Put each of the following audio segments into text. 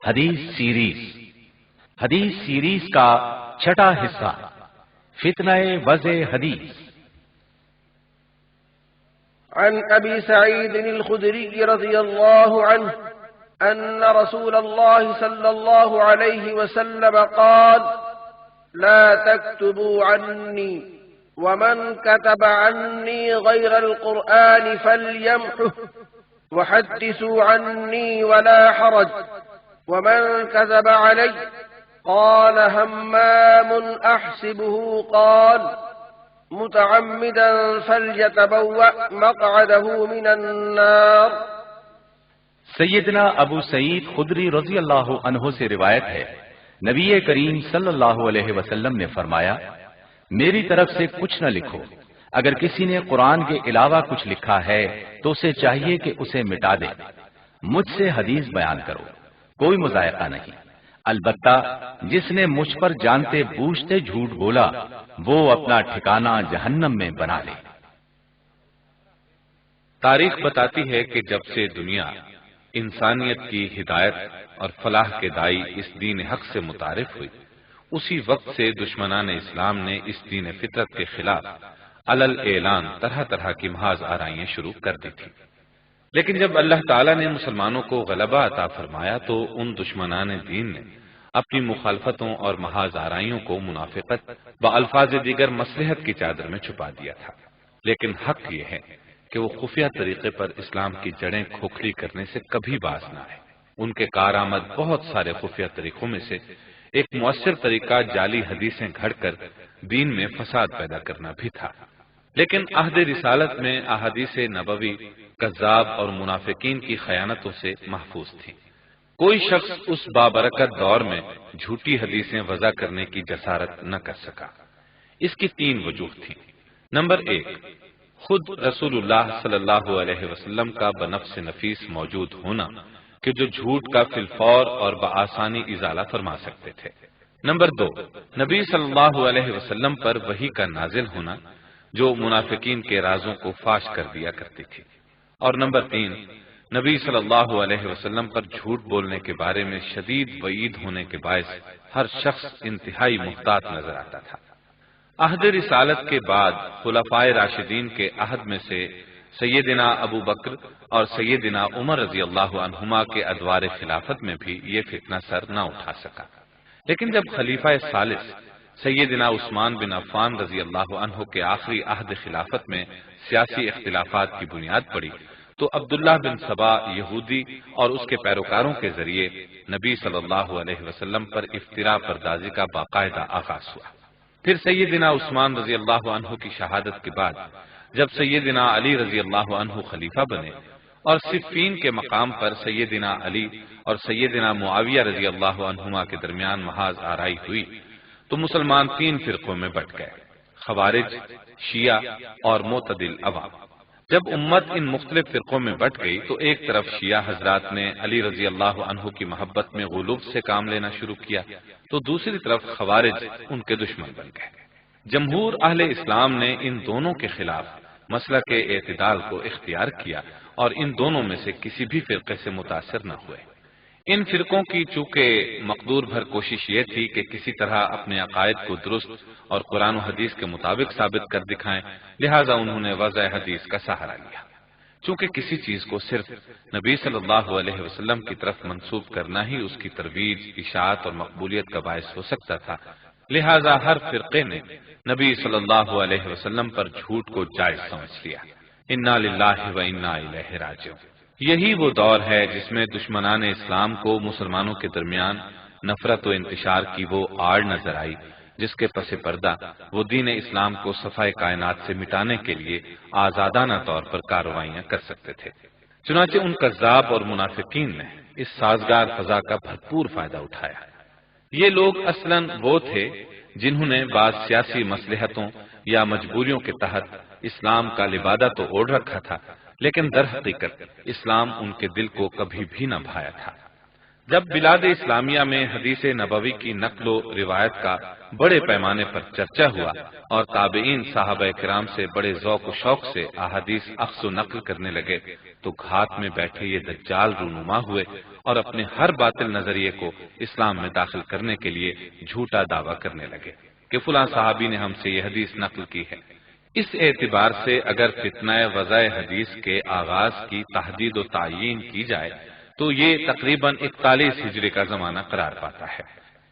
حدیث سیریز کا چھٹا حصہ فتنہ وضع حدیث۔ عن ابی سعید الخدری رضی اللہ عنہ ان رسول اللہ صلی اللہ علیہ وسلم قال لا تكتبوا عني ومن كتب عني غير القرآن فليمحه وحدثوا عني ولا حرج ومن كذب علي قال همام أحسبه قال متعمدا فليتبوأ مقعده من النار۔ سیدنا ابو سعید خدری رضی اللہ عنہ سے روایت ہے، نبی کریم صلی اللہ علیہ وسلم نے فرمایا، میری طرف سے کچھ نہ لکھو، اگر کسی نے قرآن کے علاوہ کچھ لکھا ہے تو اسے چاہیے کہ اسے مٹا دے، مجھ سے حدیث بیان کرو، کوئی مذائقہ نہیں، البتہ جس نے مجھ پر جانتے بوجھتے جھوٹ بولا وہ اپنا ٹھکانہ جہنم میں بنا لے۔ تاریخ بتاتی ہے کہ جب سے دنیا انسانیت کی ہدایت اور فلاح کے دائی اس دین حق سے متعارف ہوئی، اسی وقت سے دشمنان اسلام نے اس دین فطرت کے خلاف علل اعلان طرح طرح کی محاذ آرائیاں شروع کر دی تھی۔ لیکن جب اللہ تعالیٰ نے مسلمانوں کو غلبہ عطا فرمایا تو ان دشمنان دین نے اپنی مخالفتوں اور محاذ آرائیوں کو منافقت بالفاظ دیگر مصلحت کی چادر میں چھپا دیا تھا۔ لیکن حق یہ ہے کہ وہ خفیہ طریقے پر اسلام کی جڑیں کھوکھلی کرنے سے کبھی باز نہ آئے۔ ان کے کارآمد بہت سارے خفیہ طریقوں میں سے ایک مؤثر طریقہ جعلی حدیثیں گھڑ کر دین میں فساد پیدا کرنا بھی تھا۔ لیکن عہد رسالت میں احادیث نبوی کذاب اور منافقین کی خیانتوں سے محفوظ تھی۔ کوئی شخص اس بابرکت دور میں جھوٹی حدیثیں وضع کرنے کی جسارت نہ کر سکا۔ اس کی 3 وجوہ تھیں۔ نمبر 1، خود رسول اللہ صلی اللہ علیہ وسلم کا بنفس نفیس موجود ہونا کہ جو جھوٹ کا فی الفور اور بآسانی ازالہ فرما سکتے تھے۔ نمبر 2، نبی صلی اللہ علیہ وسلم پر وحی کا نازل ہونا جو منافقین کے رازوں کو فاش کر دیا کرتی تھی۔ اور نمبر 3، نبی صلی اللہ علیہ وسلم پر جھوٹ بولنے کے بارے میں شدید وعید ہونے کے باعث ہر شخص انتہائی محتاط نظر آتا تھا۔ عہد رسالت کے بعد خلفائے راشدین کے عہد میں سے سیدنا ابو بکر اور سیدنا عمر رضی اللہ عنہما کے ادوار خلافت میں بھی یہ فتنہ سر نہ اٹھا سکا۔ لیکن جب خلیفہ ثالث سیدنا عثمان بن عفان رضی اللہ عنہ کے آخری عہد خلافت میں سیاسی اختلافات کی بنیاد پڑی تو عبداللہ بن سبا یہودی اور اس کے پیروکاروں کے ذریعے نبی صلی اللہ علیہ وسلم پر افتراء پردازی کا باقاعدہ آغاز ہوا۔ پھر سیدنا عثمان رضی اللہ عنہ کی شہادت کے بعد جب سیدنا علی رضی اللہ عنہ خلیفہ بنے اور صفین کے مقام پر سیدنا علی اور سیدنا معاویہ رضی اللہ عنہما کے درمیان محاذ آرائی ہوئی تو مسلمان 3 فرقوں میں بٹ گئے، خوارج، شیعہ اور معتدل عوام۔ جب امت ان مختلف فرقوں میں بٹ گئی تو ایک طرف شیعہ حضرات نے علی رضی اللہ عنہ کی محبت میں غلو سے کام لینا شروع کیا تو دوسری طرف خوارج ان کے دشمن بن گئے۔ جمہور اہل اسلام نے ان دونوں کے خلاف مسلک اعتدال کو اختیار کیا اور ان دونوں میں سے کسی بھی فرقے سے متاثر نہ ہوئے۔ ان فرقوں کی چونکہ مقدور بھر کوشش یہ تھی کہ کسی طرح اپنے عقائد کو درست اور قرآن و حدیث کے مطابق ثابت کر دکھائیں، لہٰذا انہوں نے وضع حدیث کا سہارا لیا۔ چونکہ کسی چیز کو صرف نبی صلی اللہ علیہ وسلم کی طرف منسوب کرنا ہی اس کی ترویج، اشاعت اور مقبولیت کا باعث ہو سکتا تھا، لہٰذا ہر فرقے نے نبی صلی اللہ علیہ وسلم پر جھوٹ کو جائز سمجھ لیا۔ انا للہ و انا الیہ راجعون۔ یہی وہ دور ہے جس میں دشمنان اسلام کو مسلمانوں کے درمیان نفرت و انتشار کی وہ آڑ نظر آئی جس کے پس پردہ وہ دین اسلام کو صفائے کائنات سے مٹانے کے لیے آزادانہ طور پر کارروائیاں کر سکتے تھے۔ چنانچہ ان کذاب اور منافقین نے اس سازگار فضا کا بھرپور فائدہ اٹھایا۔ یہ لوگ اصلاً وہ تھے جنہوں نے بعض سیاسی مصلحتوں یا مجبوریوں کے تحت اسلام کا لبادہ تو اوڑھ رکھا تھا، لیکن در حقیقت اسلام ان کے دل کو کبھی بھی نہ بھایا تھا۔ جب بلاد اسلامیہ میں حدیث نبوی کی نقل و روایت کا بڑے پیمانے پر چرچا ہوا اور تابعین صحابہ کرام سے بڑے ذوق و شوق سے احادیث اخذ و نقل کرنے لگے تو گھات میں بیٹھے یہ دجال رونما ہوئے اور اپنے ہر باطل نظریے کو اسلام میں داخل کرنے کے لیے جھوٹا دعویٰ کرنے لگے کہ فلاں صحابی نے ہم سے یہ حدیث نقل کی ہے۔ اس اعتبار سے اگر فتنہ وضع حدیث کے آغاز کی تحدید و تعیین کی جائے تو یہ تقریباً 41 ہجری کا زمانہ قرار پاتا ہے،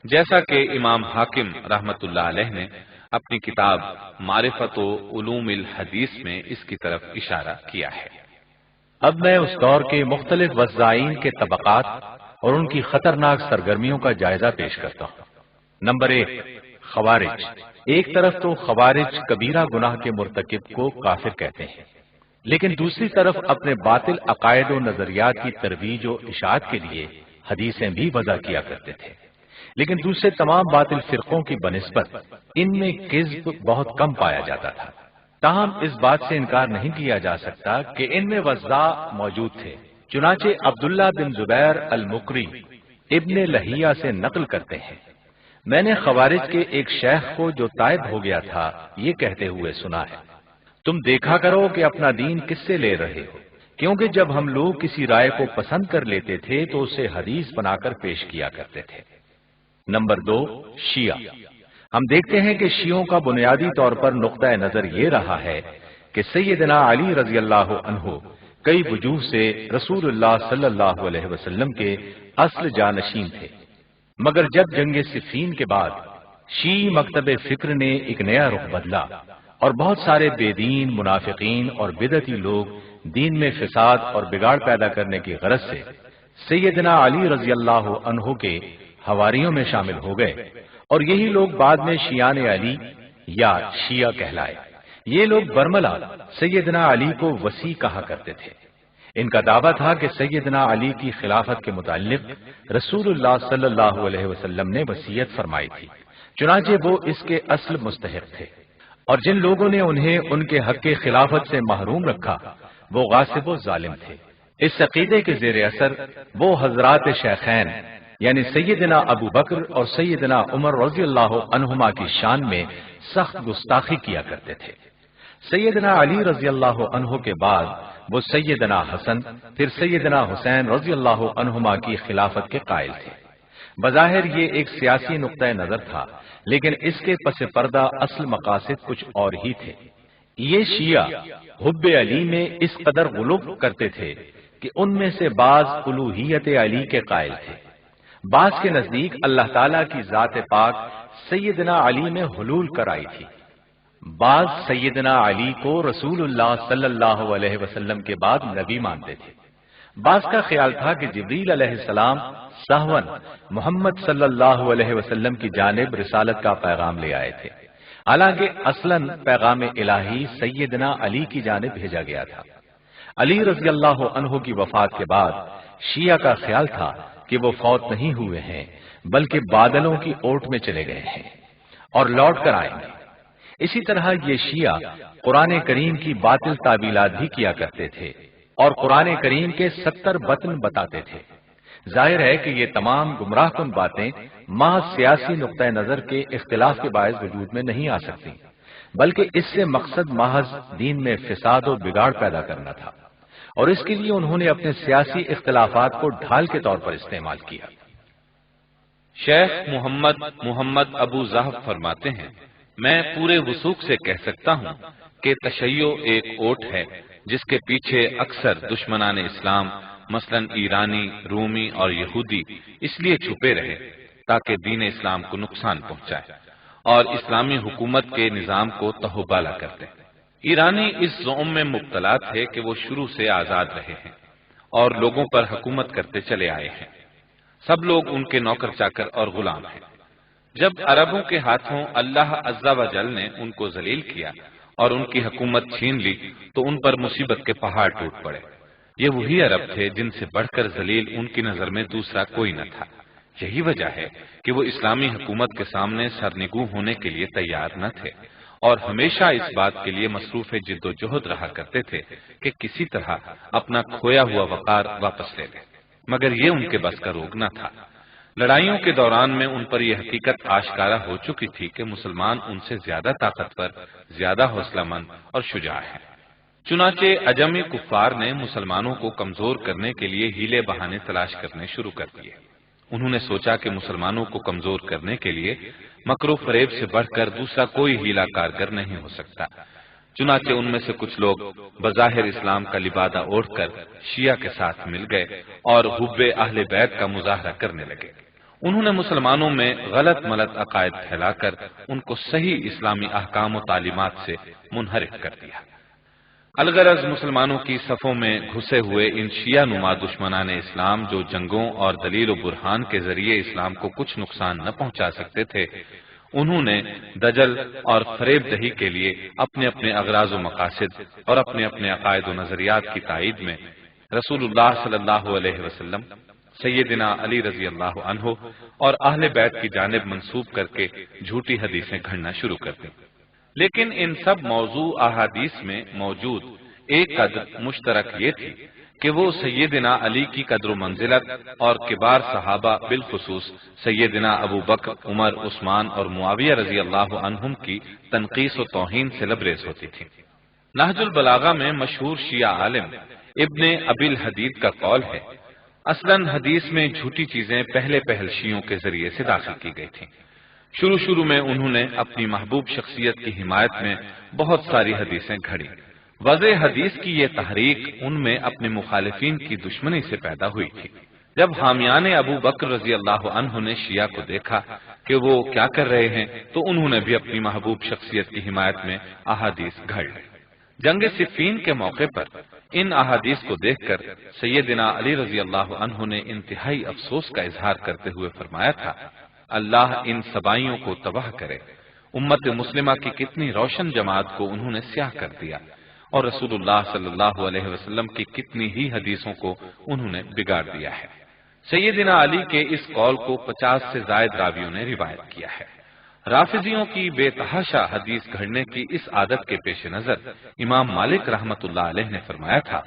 جیسا کہ امام حاکم رحمت اللہ علیہ نے اپنی کتاب معرفت و علوم الحدیث میں اس کی طرف اشارہ کیا ہے۔ اب میں اس دور کے مختلف وضاعین کے طبقات اور ان کی خطرناک سرگرمیوں کا جائزہ پیش کرتا ہوں۔ نمبر 1، خوارج۔ ایک طرف تو خوارج کبیرہ گناہ کے مرتکب کو کافر کہتے ہیں، لیکن دوسری طرف اپنے باطل عقائد و نظریات کی ترویج و اشاعت کے لیے حدیثیں بھی وضع کیا کرتے تھے، لیکن دوسرے تمام باطل فرقوں کی بنسبت ان میں کذب بہت کم پایا جاتا تھا۔ تاہم اس بات سے انکار نہیں کیا جا سکتا کہ ان میں وضاع موجود تھے۔ چنانچہ عبداللہ بن زبیر المقری ابن لہیہ سے نقل کرتے ہیں، میں نے خوارج کے ایک شیخ کو جو تائب ہو گیا تھا یہ کہتے ہوئے سنا ہے، تم دیکھا کرو کہ اپنا دین کس سے لے رہے ہو، کیونکہ جب ہم لوگ کسی رائے کو پسند کر لیتے تھے تو اسے حدیث بنا کر پیش کیا کرتے تھے۔ نمبر 2، شیعہ۔ ہم دیکھتے ہیں کہ شیعوں کا بنیادی طور پر نقطہ نظر یہ رہا ہے کہ سیدنا علی رضی اللہ عنہ کئی وجوہ سے رسول اللہ صلی اللہ علیہ وسلم کے اصل جانشین تھے، مگر جب جنگ صفین کے بعد شیعی مکتب فکر نے ایک نیا رخ بدلا اور بہت سارے بے دین منافقین اور بدعتی لوگ دین میں فساد اور بگاڑ پیدا کرنے کی غرض سے سیدنا علی رضی اللہ عنہ کے حواریوں میں شامل ہو گئے، اور یہی لوگ بعد میں شیعان علی یا شیعہ کہلائے۔ یہ لوگ برملا سیدنا علی کو وصی کہا کرتے تھے۔ ان کا دعویٰ تھا کہ سیدنا علی کی خلافت کے متعلق رسول اللہ صلی اللہ علیہ وسلم نے وصیت فرمائی تھی، چنانچہ وہ اس کے اصل مستحق تھے، اور جن لوگوں نے انہیں ان کے حق خلافت سے محروم رکھا وہ غاصب و ظالم تھے۔ اس عقیدے کے زیر اثر وہ حضرات شیخین یعنی سیدنا ابو بکر اور سیدنا عمر رضی اللہ عنہما کی شان میں سخت گستاخی کیا کرتے تھے۔ سیدنا علی رضی اللہ عنہ کے بعد وہ سیدنا حسن پھر سیدنا حسین رضی اللہ عنہما کی خلافت کے قائل تھے۔ بظاہر یہ ایک سیاسی نقطہ نظر تھا، لیکن اس کے پس پردہ اصل مقاصد کچھ اور ہی تھے۔ یہ شیعہ حب علی میں اس قدر غلو کرتے تھے کہ ان میں سے بعض الوہیت علی کے قائل تھے، بعض کے نزدیک اللہ تعالیٰ کی ذات پاک سیدنا علی میں حلول کرائی تھی، بعض سیدنا علی کو رسول اللہ صلی اللہ علیہ وسلم کے بعد نبی مانتے تھے، بعض کا خیال تھا کہ جبریل علیہ السلام سہون محمد صلی اللہ علیہ وسلم کی جانب رسالت کا پیغام لے آئے تھے، حالانکہ اصلاً پیغام الہی سیدنا علی کی جانب بھیجا گیا تھا۔ علی رضی اللہ عنہ کی وفات کے بعد شیعہ کا خیال تھا کہ وہ فوت نہیں ہوئے ہیں بلکہ بادلوں کی اوٹ میں چلے گئے ہیں اور لوٹ کر آئیں گے۔ اسی طرح یہ شیعہ قرآن کریم کی باطل تعویلات بھی کیا کرتے تھے اور قرآن کریم کے 70 بطن بتاتے تھے۔ ظاہر ہے کہ یہ تمام گمراہ کن باتیں محض سیاسی نقطہ نظر کے اختلاف کے باعث وجود میں نہیں آ سکتی، بلکہ اس سے مقصد محض دین میں فساد و بگاڑ پیدا کرنا تھا، اور اس کے لیے انہوں نے اپنے سیاسی اختلافات کو ڈھال کے طور پر استعمال کیا۔ شیخ محمد ابو زہب فرماتے ہیں، میں پورے وثوق سے کہہ سکتا ہوں کہ تشیع ایک اوٹ ہے جس کے پیچھے اکثر دشمنان اسلام مثلا ایرانی، رومی اور یہودی اس لیے چھپے رہے تاکہ دین اسلام کو نقصان پہنچائے اور اسلامی حکومت کے نظام کو تہوبالا کر دیں۔ ایرانی اس زعم میں مبتلا تھے کہ وہ شروع سے آزاد رہے ہیں اور لوگوں پر حکومت کرتے چلے آئے ہیں، سب لوگ ان کے نوکر چاکر اور غلام ہیں۔ جب عربوں کے ہاتھوں اللہ عز و جل نے ان کو ذلیل کیا اور ان کی حکومت چھین لی تو ان پر مصیبت کے پہاڑ ٹوٹ پڑے۔ یہ وہی عرب تھے جن سے بڑھ کر ذلیل ان کی نظر میں دوسرا کوئی نہ تھا۔ یہی وجہ ہے کہ وہ اسلامی حکومت کے سامنے سرنگوں ہونے کے لیے تیار نہ تھے اور ہمیشہ اس بات کے لیے مصروف جد و جہد رہا کرتے تھے کہ کسی طرح اپنا کھویا ہوا وقار واپس لے لیں۔ مگر یہ ان کے بس کا روگ نہ تھا۔ لڑائیوں کے دوران میں ان پر یہ حقیقت آشکارا ہو چکی تھی کہ مسلمان ان سے زیادہ طاقتور، زیادہ حوصلہ مند اور شجاع ہیں۔ چنانچہ عجمی کفار نے مسلمانوں کو کمزور کرنے کے لیے ہیلے بہانے تلاش کرنے شروع کر دیے۔ انہوں نے سوچا کہ مسلمانوں کو کمزور کرنے کے لیے مکر و فریب سے بڑھ کر دوسرا کوئی ہیلا کارگر نہیں ہو سکتا۔ چنانچہ ان میں سے کچھ لوگ بظاہر اسلام کا لبادہ اوڑھ کر شیعہ کے ساتھ مل گئے اور حب اہل بیت کا مظاہرہ کرنے لگے۔ انہوں نے مسلمانوں میں غلط ملت عقائد پھیلا کر ان کو صحیح اسلامی احکام و تعلیمات سے منحرف کر دیا۔ الغرض مسلمانوں کی صفوں میں گھسے ہوئے ان شیعہ نما دشمنان اسلام جو جنگوں اور دلیل و برہان کے ذریعے اسلام کو کچھ نقصان نہ پہنچا سکتے تھے، انہوں نے دجل اور فریب دہی کے لیے اپنے اپنے اغراض و مقاصد اور اپنے اپنے عقائد و نظریات کی تائید میں رسول اللہ صلی اللہ علیہ وسلم، سیدنا علی رضی اللہ عنہ اور اہل بیت کی جانب منسوب کر کے جھوٹی حدیثیں گھڑنا شروع کر دیں۔ لیکن ان سب موضوع احادیث میں موجود ایک قدر مشترک یہ تھی کہ وہ سیدنا علی کی قدر و منزلت اور کبار صحابہ بالخصوص سیدنا ابو بکر، عمر، عثمان اور معاویہ رضی اللہ عنہم کی تنقیص و توہین سے لبریز ہوتی تھی۔ نہج البلاغہ میں مشہور شیعہ عالم ابن ابی الحدید کا قول ہے، اصلاً حدیث میں جھوٹی چیزیں پہل شیعوں کے ذریعے سے داخل کی گئی تھیں۔ شروع میں انہوں نے اپنی محبوب شخصیت کی حمایت میں بہت ساری حدیثیں گھڑی۔ وضع حدیث کی یہ تحریک ان میں اپنے مخالفین کی دشمنی سے پیدا ہوئی تھی۔ جب حامیان ابو بکر رضی اللہ عنہ نے شیعہ کو دیکھا کہ وہ کیا کر رہے ہیں تو انہوں نے بھی اپنی محبوب شخصیت کی حمایت میں احادیث گھڑ لی۔ جنگ صفین کے موقع پر ان احادیث کو دیکھ کر سیدنا علی رضی اللہ عنہ نے انتہائی افسوس کا اظہار کرتے ہوئے فرمایا تھا، اللہ ان سبائیوں کو تباہ کرے، امت مسلمہ کی کتنی روشن جماعت کو انہوں نے سیاہ کر دیا اور رسول اللہ صلی اللہ علیہ وسلم کی کتنی ہی حدیثوں کو انہوں نے بگاڑ دیا ہے۔ سیدنا علی کے اس قول کو 50 سے زائد راویوں نے روایت کیا ہے۔ رافضیوں کی بے تحاشا حدیث گھڑنے کی اس عادت کے پیش نظر امام مالک رحمۃ اللہ علیہ نے فرمایا تھا،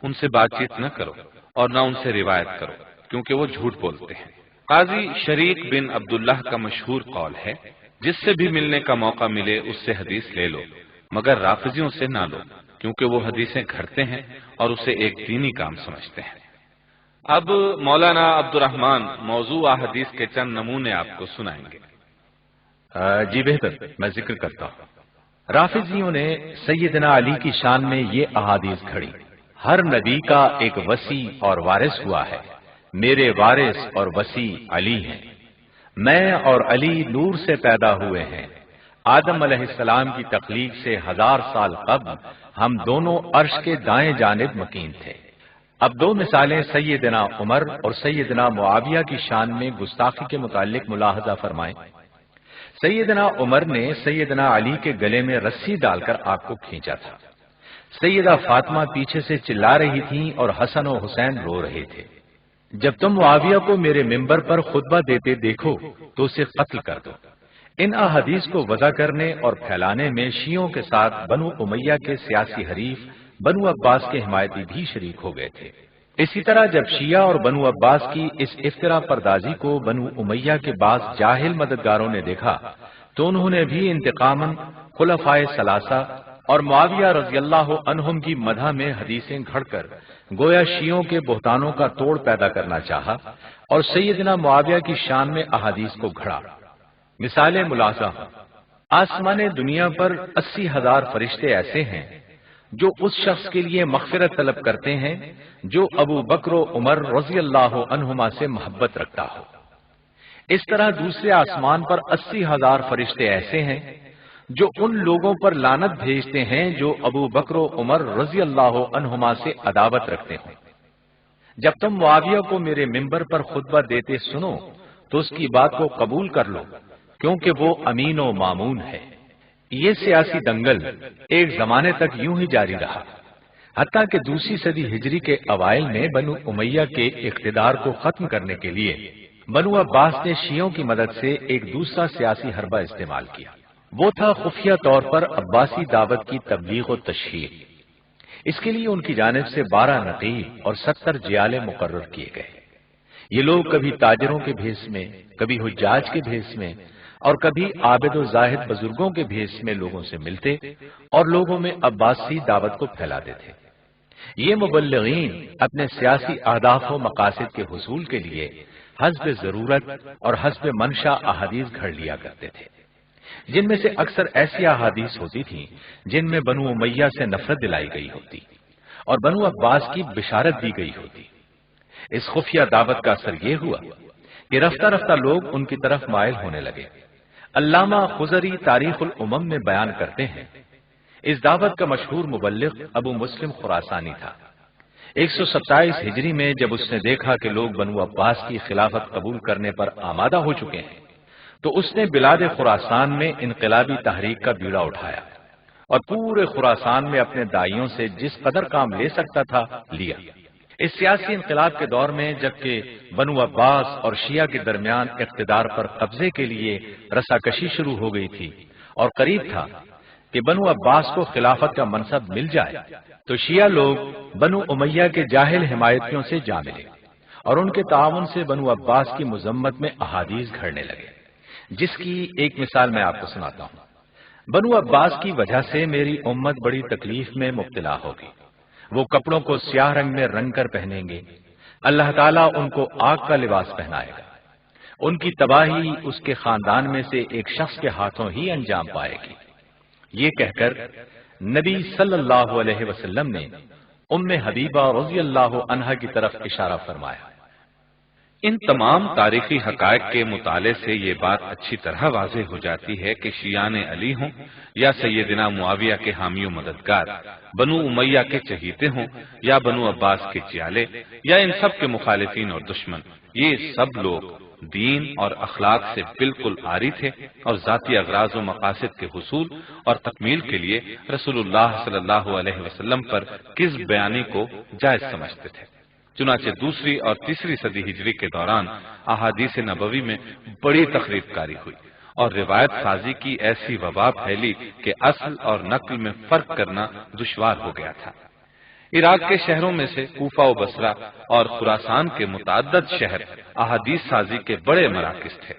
ان سے بات چیت نہ کرو اور نہ ان سے روایت کرو کیونکہ وہ جھوٹ بولتے ہیں۔ قاضی شریک بن عبداللہ کا مشہور قول ہے، جس سے بھی ملنے کا موقع ملے اس سے حدیث لے لو، مگر رافضیوں سے نہ لو کیونکہ وہ حدیثیں گھڑتے ہیں اور اسے ایک دینی کام سمجھتے ہیں۔ اب مولانا عبد الرحمان موضوع حدیث کے چند نمونے آپ کو سنائیں گے۔ جی بہتر، میں ذکر کرتا ہوں۔ رافضیوں نے سیدنا علی کی شان میں یہ احادیث گھڑی، ہر نبی کا ایک وصی اور وارث ہوا ہے، میرے وارث اور وصی علی ہیں، میں اور علی نور سے پیدا ہوئے ہیں، آدم علیہ السلام کی تخلیق سے 1000 سال قبل ہم دونوں عرش کے دائیں جانب مکین تھے۔ اب دو مثالیں سیدنا عمر اور سیدنا معاویہ کی شان میں گستاخی کے متعلق ملاحظہ فرمائیں۔ سیدنا عمر نے سیدنا علی کے گلے میں رسی ڈال کر آپ کو کھینچا تھا۔ سیدہ فاطمہ پیچھے سے چلا رہی تھیں اور حسن و حسین رو رہے تھے۔ جب تم معاویہ کو میرے ممبر پر خطبہ دیتے دیکھو تو اسے قتل کر دو۔ ان احادیث کو وضع کرنے اور پھیلانے میں شیعوں کے ساتھ بنو امیہ کے سیاسی حریف بنو عباس کے حمایتی بھی شریک ہو گئے تھے۔ اسی طرح جب شیعہ اور بنو عباس کی اس افترا پردازی کو بنو امیہ کے بعض جاہل مددگاروں نے دیکھا تو انہوں نے بھی انتقاماً خلفائے ثلاثہ اور معاویہ رضی اللہ عنہم کی مدح میں حدیثیں گھڑ کر گویا شیعوں کے بہتانوں کا توڑ پیدا کرنا چاہا اور سیدنا معاویہ کی شان میں احادیث کو گھڑا۔ مثالیں ملاحظہ ہوں۔ آسمان دنیا پر 80,000 فرشتے ایسے ہیں جو اس شخص کے لیے مغفرت طلب کرتے ہیں جو ابو بکر و عمر رضی اللہ عنہما سے محبت رکھتا ہو۔ اس طرح دوسرے آسمان پر 80,000 فرشتے ایسے ہیں جو ان لوگوں پر لعنت بھیجتے ہیں جو ابو بکر و عمر رضی اللہ عنہما سے عداوت رکھتے ہیں۔ جب تم معاویہ کو میرے ممبر پر خطبہ دیتے سنو تو اس کی بات کو قبول کر لو کیونکہ وہ امین و مامون ہے۔ یہ سیاسی دنگل ایک زمانے تک یوں ہی جاری رہا، حتیٰ کہ دوسری صدی ہجری کے اوائل میں بنو امیہ کے اقتدار کو ختم کرنے کے لیے بنو عباس نے شیعوں کی مدد سے ایک دوسرا سیاسی حربہ استعمال کیا، وہ تھا خفیہ طور پر عباسی دعوت کی تبلیغ و تشہیر۔ اس کے لیے ان کی جانب سے 12 نقیب اور 70 جیالے مقرر کیے گئے۔ یہ لوگ کبھی تاجروں کے بھیس میں، کبھی حجاج کے بھیس میں اور کبھی عابد و زاہد بزرگوں کے بھیس میں لوگوں سے ملتے اور لوگوں میں عباسی دعوت کو پھیلاتے تھے۔ یہ مبلغین اپنے سیاسی اہداف و مقاصد کے حصول کے لیے حسب ضرورت اور حسب منشا احادیث گھڑ لیا کرتے تھے، جن میں سے اکثر ایسی احادیث ہوتی تھیں جن میں بنو امیہ سے نفرت دلائی گئی ہوتی اور بنو عباس کی بشارت دی گئی ہوتی۔ اس خفیہ دعوت کا اثر یہ ہوا کہ رفتہ رفتہ لوگ ان کی طرف مائل ہونے لگے۔ علامہ خضری تاریخ الامم میں بیان کرتے ہیں، اس دعوت کا مشہور مبلغ ابو مسلم خراسانی تھا۔ 127 ہجری میں جب اس نے دیکھا کہ لوگ بنو عباس کی خلافت قبول کرنے پر آمادہ ہو چکے ہیں تو اس نے بلاد خراسان میں انقلابی تحریک کا بیڑا اٹھایا اور پورے خراسان میں اپنے دائیوں سے جس قدر کام لے سکتا تھا لیا۔ اس سیاسی انقلاب کے دور میں جبکہ بنو عباس اور شیعہ کے درمیان اقتدار پر قبضے کے لیے رساکشی شروع ہو گئی تھی اور قریب تھا کہ بنو عباس کو خلافت کا منصب مل جائے، تو شیعہ لوگ بنو امیہ کے جاہل حمایتیوں سے جا ملے اور ان کے تعاون سے بنو عباس کی مذمت میں احادیث گھڑنے لگے، جس کی ایک مثال میں آپ کو سناتا ہوں۔ بنو عباس کی وجہ سے میری امت بڑی تکلیف میں مبتلا ہوگی، وہ کپڑوں کو سیاہ رنگ میں رنگ کر پہنیں گے، اللہ تعالیٰ ان کو آگ کا لباس پہنائے گا، ان کی تباہی اس کے خاندان میں سے ایک شخص کے ہاتھوں ہی انجام پائے گی۔ یہ کہہ کر نبی صلی اللہ علیہ وسلم نے ام حبیبہ رضی اللہ عنہا کی طرف اشارہ فرمایا۔ ان تمام تاریخی حقائق کے مطالعے سے یہ بات اچھی طرح واضح ہو جاتی ہے کہ شیعان علی ہوں یا سیدنا معاویہ کے حامی و مددگار، بنو امیہ کے چہیتے ہوں یا بنو عباس کے چیالے یا ان سب کے مخالفین اور دشمن، یہ سب لوگ دین اور اخلاق سے بالکل عاری تھے اور ذاتی اغراض و مقاصد کے حصول اور تکمیل کے لیے رسول اللہ صلی اللہ علیہ وسلم پر کذب بیانی کو جائز سمجھتے تھے۔ چنانچہ دوسری اور تیسری صدی ہجری کے دوران احادیث نبوی میں بڑی تخریب کاری ہوئی اور روایت سازی کی ایسی وبا پھیلی کہ اصل اور نقل میں فرق کرنا دشوار ہو گیا تھا۔ عراق کے شہروں میں سے کوفہ و بصرہ اور خراسان کے متعدد شہر احادیث سازی کے بڑے مراکز تھے،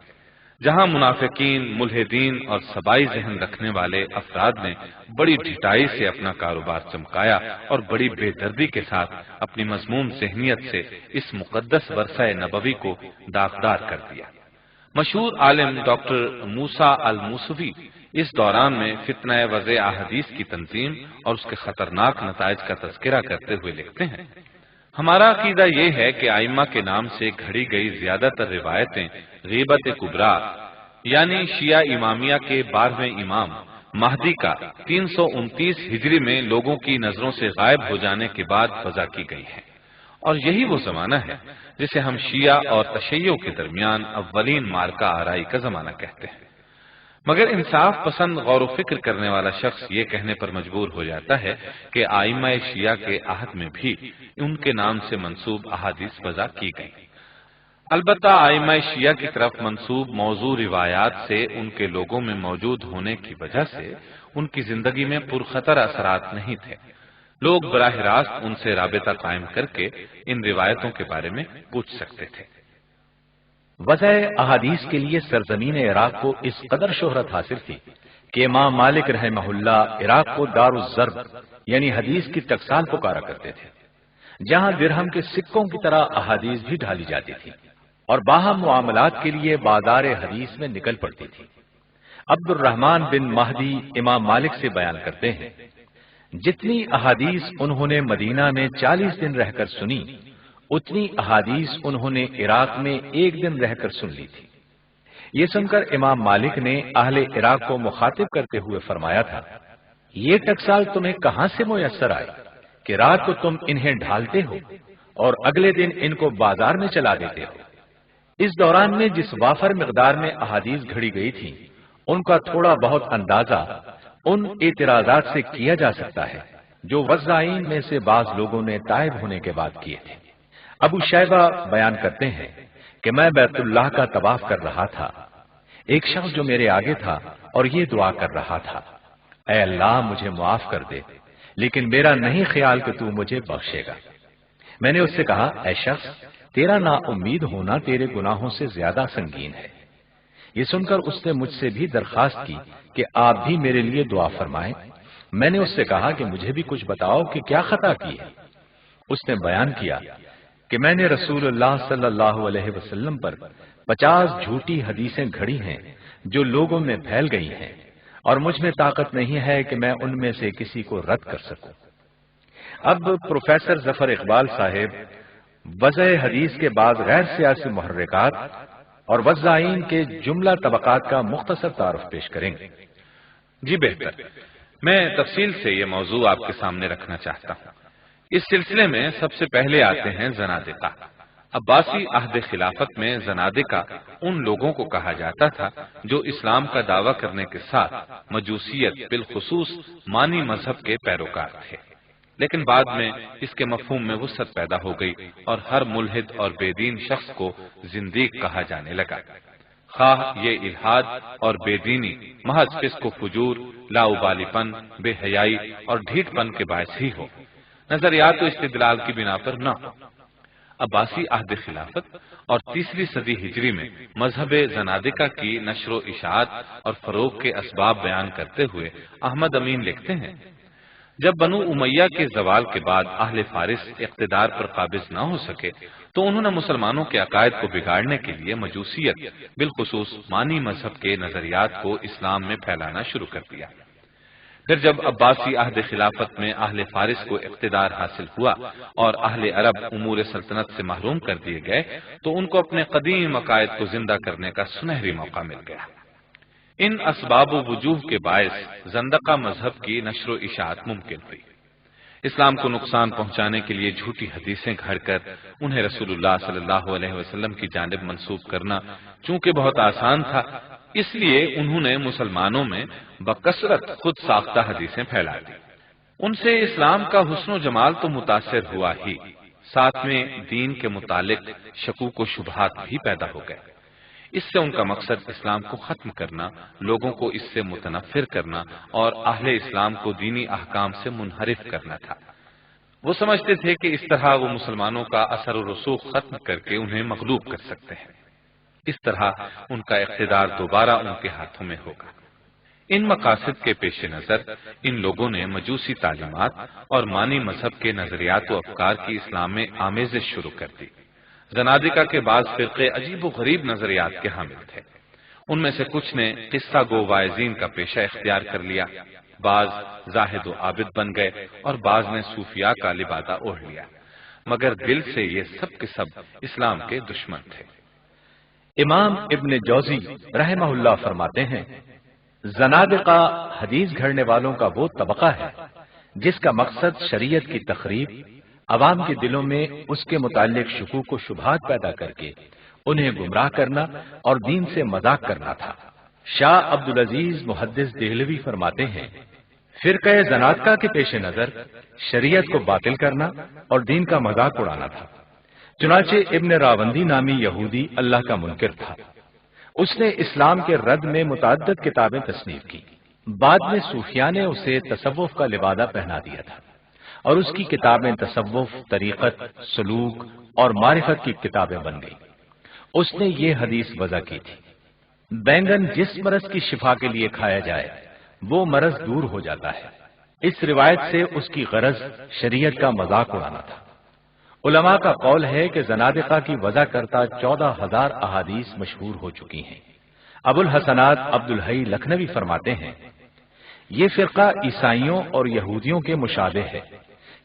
جہاں منافقین، ملحدین اور سبائی ذہن رکھنے والے افراد نے بڑی ڈھٹائی سے اپنا کاروبار چمکایا اور بڑی بے دردی کے ساتھ اپنی مذموم ذہنیت سے اس مقدس ورثہ نبوی کو داغدار کر دیا۔ مشہور عالم ڈاکٹر موسیٰ الموسوی اس دوران میں فتنہ وضع احادیث کی تنظیم اور اس کے خطرناک نتائج کا تذکرہ کرتے ہوئے لکھتے ہیں، ہمارا عقیدہ یہ ہے کہ ائمہ کے نام سے گھڑی گئی زیادہ تر روایتیں غیبت کبریٰ یعنی شیعہ امامیہ کے 12ویں امام مہدی کا 329 ہجری میں لوگوں کی نظروں سے غائب ہو جانے کے بعد وضع کی گئی ہیں، اور یہی وہ زمانہ ہے جسے ہم شیعہ اور تشیع کے درمیان اولین معرکہ آرائی کا زمانہ کہتے ہیں۔ مگر انصاف پسند غور و فکر کرنے والا شخص یہ کہنے پر مجبور ہو جاتا ہے کہ ائمہ شیعہ کے عہد میں بھی ان کے نام سے منسوب احادیث وضع کی گئی۔ البتہ ائمہ شیعہ کی طرف منسوب موضوع روایات سے ان کے لوگوں میں موجود ہونے کی وجہ سے ان کی زندگی میں پرخطر اثرات نہیں تھے، لوگ براہ راست ان سے رابطہ قائم کر کے ان روایتوں کے بارے میں پوچھ سکتے تھے۔ وضع احادیث کے لیے سرزمین عراق کو اس قدر شہرت حاصل تھی کہ امام مالک رحمہ اللہ عراق کو دار الضرب یعنی حدیث کی ٹکسال پکارا کرتے تھے، جہاں درہم کے سکوں کی طرح احادیث بھی ڈھالی جاتی تھی اور باہم معاملات کے لیے بازار حدیث میں نکل پڑتی تھی۔ عبد الرحمن بن مہدی امام مالک سے بیان کرتے ہیں، جتنی احادیث انہوں نے مدینہ میں 40 دن رہ کر سنی، اتنی احادیث انہوں نے عراق میں 1 دن رہ کر سن لی تھی۔ یہ سن کر امام مالک نے اہل عراق کو مخاطب کرتے ہوئے فرمایا تھا، یہ ٹکسال تمہیں کہاں سے میسر آئی کہ رات کو تم انہیں ڈھالتے ہو اور اگلے دن ان کو بازار میں چلا دیتے ہو۔ اس دوران میں جس وافر مقدار میں احادیث گھڑی گئی تھی، ان کا تھوڑا بہت اندازہ ان اعتراضات سے کیا جا سکتا ہے جو وضاعین میں سے بعض لوگوں نے تائب ہونے کے بعد کیے تھے۔ ابو شیبہ بیان کرتے ہیں کہ میں بیت اللہ کا طواف کر رہا تھا، ایک شخص جو میرے آگے تھا اور یہ دعا کر رہا تھا، اے اللہ مجھے معاف کر دے، لیکن میرا نہیں خیال کہ تو مجھے بخشے گا۔ میں نے اس سے کہا، اے شخص تیرا نا امید ہونا تیرے گناہوں سے زیادہ سنگین ہے۔ یہ سن کر اس نے مجھ سے بھی درخواست کی کہ آپ بھی میرے لیے دعا فرمائیں۔ میں نے اس سے کہا کہ مجھے بھی کچھ بتاؤ کہ کیا خطا کی ہے۔ اس نے بیان کیا کہ میں نے رسول اللہ صلی اللہ علیہ وسلم پر 50 جھوٹی حدیثیں گھڑی ہیں جو لوگوں میں پھیل گئی ہیں، اور مجھ میں طاقت نہیں ہے کہ میں ان میں سے کسی کو رد کر سکوں۔ اب پروفیسر ظفر اقبال صاحب وضع حدیث کے بعد غیر سیاسی محرکات اور وضاعین کے جملہ طبقات کا مختصر تعارف پیش کریں گے۔ جی بہتر، میں تفصیل سے یہ موضوع آپ کے سامنے رکھنا چاہتا ہوں۔ اس سلسلے میں سب سے پہلے آتے ہیں زنادقہ۔ عباسی عہد خلافت میں زنادقہ ان لوگوں کو کہا جاتا تھا جو اسلام کا دعویٰ کرنے کے ساتھ مجوسیت بالخصوص مانی مذہب کے پیروکار تھے، لیکن بعد میں اس کے مفہوم میں وسعت پیدا ہو گئی اور ہر ملحد اور بے دین شخص کو زندیق کہا جانے لگا، خواہ یہ الحاد اور بے دینی محض فسق و فجور، لاؤبالی پن، بے حیائی اور ڈھیٹ پن کے باعث ہی ہو، نظریات و استدلال کی بنا پر نہ ہو۔ عباسی عہد خلافت اور تیسری صدی ہجری میں مذہب زنادقہ کی نشر و اشاعت اور فروغ کے اسباب بیان کرتے ہوئے احمد امین لکھتے ہیں، جب بنو امیہ کے زوال کے بعد اہل فارس اقتدار پر قابض نہ ہو سکے تو انہوں نے مسلمانوں کے عقائد کو بگاڑنے کے لیے مجوسیت بالخصوص مانی مذہب کے نظریات کو اسلام میں پھیلانا شروع کر دیا۔ پھر جب عباسی عہد خلافت میں اہل فارس کو اقتدار حاصل ہوا اور اہل عرب امور سلطنت سے محروم کر دیے گئے تو ان کو اپنے قدیم عقائد کو زندہ کرنے کا سنہری موقع مل گیا۔ ان اسباب و وجوہ کے باعث زندقہ مذہب کی نشر و اشاعت ممکن ہوئی۔ اسلام کو نقصان پہنچانے کے لیے جھوٹی حدیثیں گھڑ کر انہیں رسول اللہ صلی اللہ علیہ وسلم کی جانب منسوب کرنا چونکہ بہت آسان تھا، اس لیے انہوں نے مسلمانوں میں بکثرت خود ساختہ حدیثیں پھیلا دی۔ ان سے اسلام کا حسن و جمال تو متاثر ہوا ہی، ساتھ میں دین کے متعلق شکوک و شبہات بھی پیدا ہو گئے۔ اس سے ان کا مقصد اسلام کو ختم کرنا، لوگوں کو اس سے متنفر کرنا اور اہل اسلام کو دینی احکام سے منحرف کرنا تھا۔ وہ سمجھتے تھے کہ اس طرح وہ مسلمانوں کا اثر و رسوخ ختم کر کے انہیں مغلوب کر سکتے ہیں، اس طرح ان کا اقتدار دوبارہ ان کے ہاتھوں میں ہوگا۔ ان مقاصد کے پیش نظر ان لوگوں نے مجوسی تعلیمات اور مانی مذہب کے نظریات و افکار کی اسلام میں آمیزش شروع کر دی۔ زنادقہ کے بعض فرقے عجیب و غریب نظریات کے حامل تھے۔ ان میں سے کچھ نے قصہ گو واعظین کا پیشہ اختیار کر لیا، بعض زاہد و عابد بن گئے اور بعض نے صوفیاء کا لبادہ اوڑھ لیا، مگر دل سے یہ سب کے سب اسلام کے دشمن تھے۔ امام ابن جوزی رحمہ اللہ فرماتے ہیں، زنادقہ حدیث گھڑنے والوں کا وہ طبقہ ہے جس کا مقصد شریعت کی تخریب، عوام کے دلوں میں اس کے متعلق شکوک و شبہات پیدا کر کے انہیں گمراہ کرنا اور دین سے مذاق کرنا تھا۔ شاہ عبدالعزیز محدث دہلوی فرماتے ہیں، فرقہ زنادقہ کے پیش نظر شریعت کو باطل کرنا اور دین کا مذاق اڑانا تھا۔ چنانچہ ابن راوندی نامی یہودی اللہ کا منکر تھا، اس نے اسلام کے رد میں متعدد کتابیں تصنیف کی۔ بعد میں صوفیاء نے اسے تصوف کا لبادہ پہنا دیا تھا اور اس کی کتابیں تصوف، طریقت، سلوک اور معرفت کی کتابیں بن گئی۔ اس نے یہ حدیث وضع کی تھی، بینگن جس مرض کی شفا کے لیے کھایا جائے وہ مرض دور ہو جاتا ہے۔ اس روایت سے اس کی غرض شریعت کا مذاق اڑانا تھا۔ علماء کا قول ہے کہ زنادقہ کی وضع کرتا 14,000 احادیث مشہور ہو چکی ہیں۔ ابو الحسنات عبدالحی لکھنوی فرماتے ہیں، یہ فرقہ عیسائیوں اور یہودیوں کے مشابہ ہے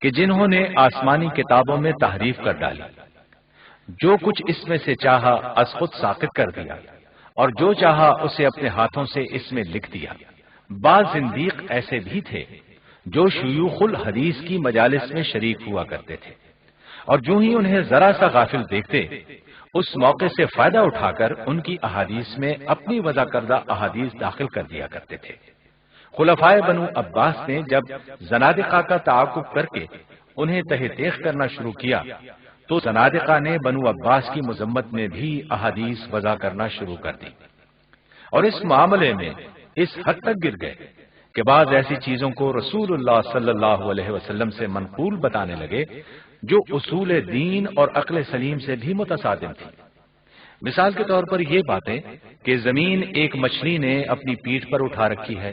کہ جنہوں نے آسمانی کتابوں میں تحریف کر ڈالی، جو کچھ اس میں سے چاہا از خود ساقط کر دیا اور جو چاہا اسے اپنے ہاتھوں سے اس میں لکھ دیا۔ بعض زندیق ایسے بھی تھے جو شیوخ الحدیث کی مجالس میں شریک ہوا کرتے تھے اور جو ہی انہیں ذرا سا غافل دیکھتے اس موقع سے فائدہ اٹھا کر ان کی احادیث میں اپنی وضع کردہ احادیث داخل کر دیا کرتے تھے۔ خلفائے بنو عباس نے جب زنادقہ کا تعاقب کر کے انہیں تہہ تیغ کرنا شروع کیا تو زنادقہ نے بنو عباس کی مذمت میں بھی احادیث وضع کرنا شروع کر دی، اور اس معاملے میں اس حد تک گر گئے کہ بعض ایسی چیزوں کو رسول اللہ صلی اللہ علیہ وسلم سے منقول بتانے لگے جو اصول دین اور عقل سلیم سے بھی متصادم تھی۔ مثال کے طور پر یہ باتیں کہ زمین ایک مچھلی نے اپنی پیٹھ پر اٹھا رکھی ہے،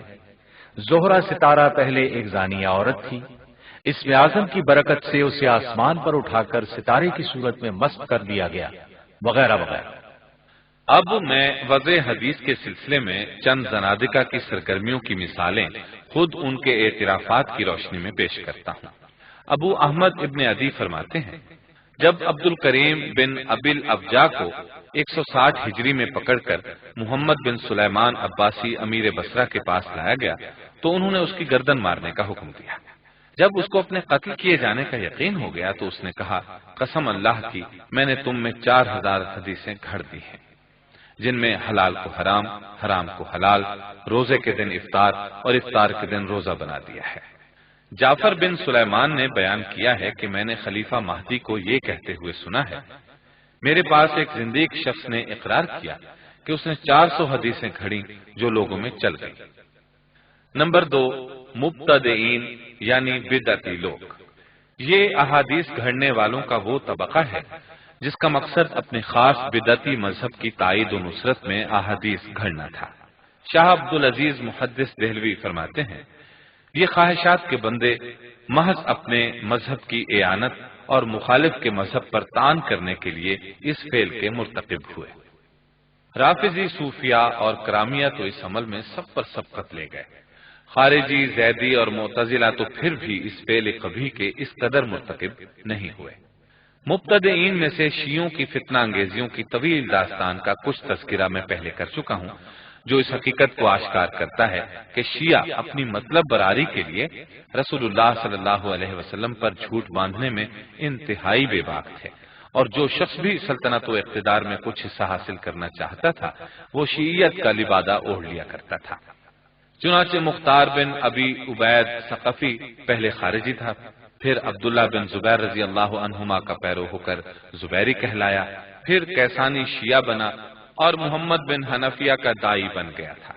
زہرہ ستارہ پہلے ایک زانیہ عورت تھی، اسم اعظم کی برکت سے اسے آسمان پر اٹھا کر ستارے کی صورت میں مسخ کر دیا گیا، وغیرہ وغیرہ۔ اب میں وضع حدیث کے سلسلے میں چند زنادقہ کی سرگرمیوں کی مثالیں خود ان کے اعترافات کی روشنی میں پیش کرتا ہوں۔ ابو احمد ابن عدی فرماتے ہیں، جب عبد الکریم بن ابل افجا کو 160 ہجری میں پکڑ کر محمد بن سلیمان عباسی امیر بصرہ کے پاس لایا گیا تو انہوں نے اس کی گردن مارنے کا حکم دیا۔ جب اس کو اپنے قتل کیے جانے کا یقین ہو گیا تو اس نے کہا، قسم اللہ کی میں نے تم میں 4000 حدیثیں گھڑ دی ہیں، جن میں حلال کو حرام، حرام کو حلال، روزے کے دن افطار اور افطار کے دن روزہ بنا دیا ہے۔ جعفر بن سلیمان نے بیان کیا ہے کہ میں نے خلیفہ مہدی کو یہ کہتے ہوئے سنا ہے، میرے پاس ایک زندیق شخص نے اقرار کیا کہ اس نے 400 حدیثیں گھڑی جو لوگوں میں چل گئی۔ نمبر 2، مبتدئین یعنی بدعتی لوگ۔ یہ احادیث گھڑنے والوں کا وہ طبقہ ہے جس کا مقصد اپنے خاص بدعتی مذہب کی تائید و نصرت میں احادیث گھڑنا تھا۔ شاہ عبدالعزیز محدث دہلوی فرماتے ہیں، یہ خواہشات کے بندے محض اپنے مذہب کی اعانت اور مخالف کے مذہب پر طعن کرنے کے لیے اس فعل کے مرتکب ہوئے۔ رافضی صوفیاء اور کرامیہ تو اس عمل میں سب پر سبقت لے گئے، خارجی، زیدی اور معتزلہ تو پھر بھی اس فعل قبیح کے اس قدر مرتکب نہیں ہوئے۔ مبتدئین میں سے شیعوں کی فتنہ انگیزیوں کی طویل داستان کا کچھ تذکرہ میں پہلے کر چکا ہوں، جو اس حقیقت کو آشکار کرتا ہے کہ شیعہ اپنی مطلب براری کے لیے رسول اللہ صلی اللہ علیہ وسلم پر جھوٹ باندھنے میں انتہائی بے باک تھے، اور جو شخص بھی سلطنت و اقتدار میں کچھ حصہ حاصل کرنا چاہتا تھا وہ شیعیت کا لبادہ اوڑھ لیا کرتا تھا۔ چنانچہ مختار بن ابی عبید ثقفی پہلے خارجی تھا، پھر عبداللہ بن زبیر رضی اللہ عنہما کا پیرو ہو کر زبیری کہلایا، پھر کیسانی شیعہ بنا اور محمد بن حنفیہ کا دائی بن گیا تھا۔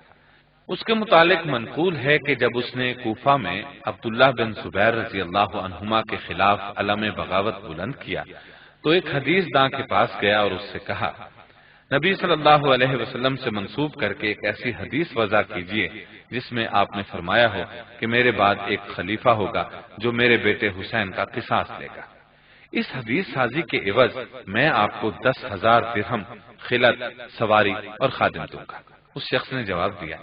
اس کے متعلق منقول ہے کہ جب اس نے کوفہ میں عبداللہ بن زبیر رضی اللہ عنہما کے خلاف علم بغاوت بلند کیا تو ایک حدیث داں کے پاس گیا اور اس سے کہا، نبی صلی اللہ علیہ وسلم سے منسوب کر کے ایک ایسی حدیث وضع کیجیے جس میں آپ نے فرمایا ہو کہ میرے بعد ایک خلیفہ ہوگا جو میرے بیٹے حسین کا قصاص لے گا۔ اس حدیث سازی کے عوض میں آپ کو 10,000 درہم خلعت، سواری اور خادم دوں گا۔ اس شخص نے جواب دیا،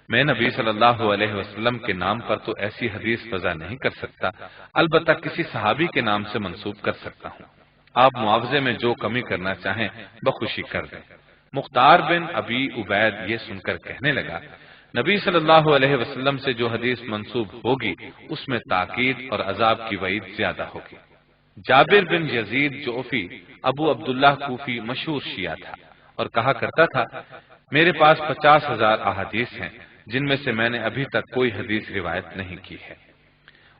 میں نبی صلی اللہ علیہ وسلم کے نام پر تو ایسی حدیث وضع نہیں کر سکتا، البتہ کسی صحابی کے نام سے منسوب کر سکتا ہوں، آپ معاوضے میں جو کمی کرنا چاہیں بخوشی کر دیں۔ مختار بن ابی عبید یہ سن کر کہنے لگا، نبی صلی اللہ علیہ وسلم سے جو حدیث منسوب ہوگی اس میں تاکید اور عذاب کی وعید زیادہ ہوگی۔ جابر بن یزید جعفی ابو عبداللہ کوفی مشہور شیعہ تھا اور کہا کرتا تھا، میرے پاس 50,000 احادیث ہیں جن میں سے میں نے ابھی تک کوئی حدیث روایت نہیں کی ہے۔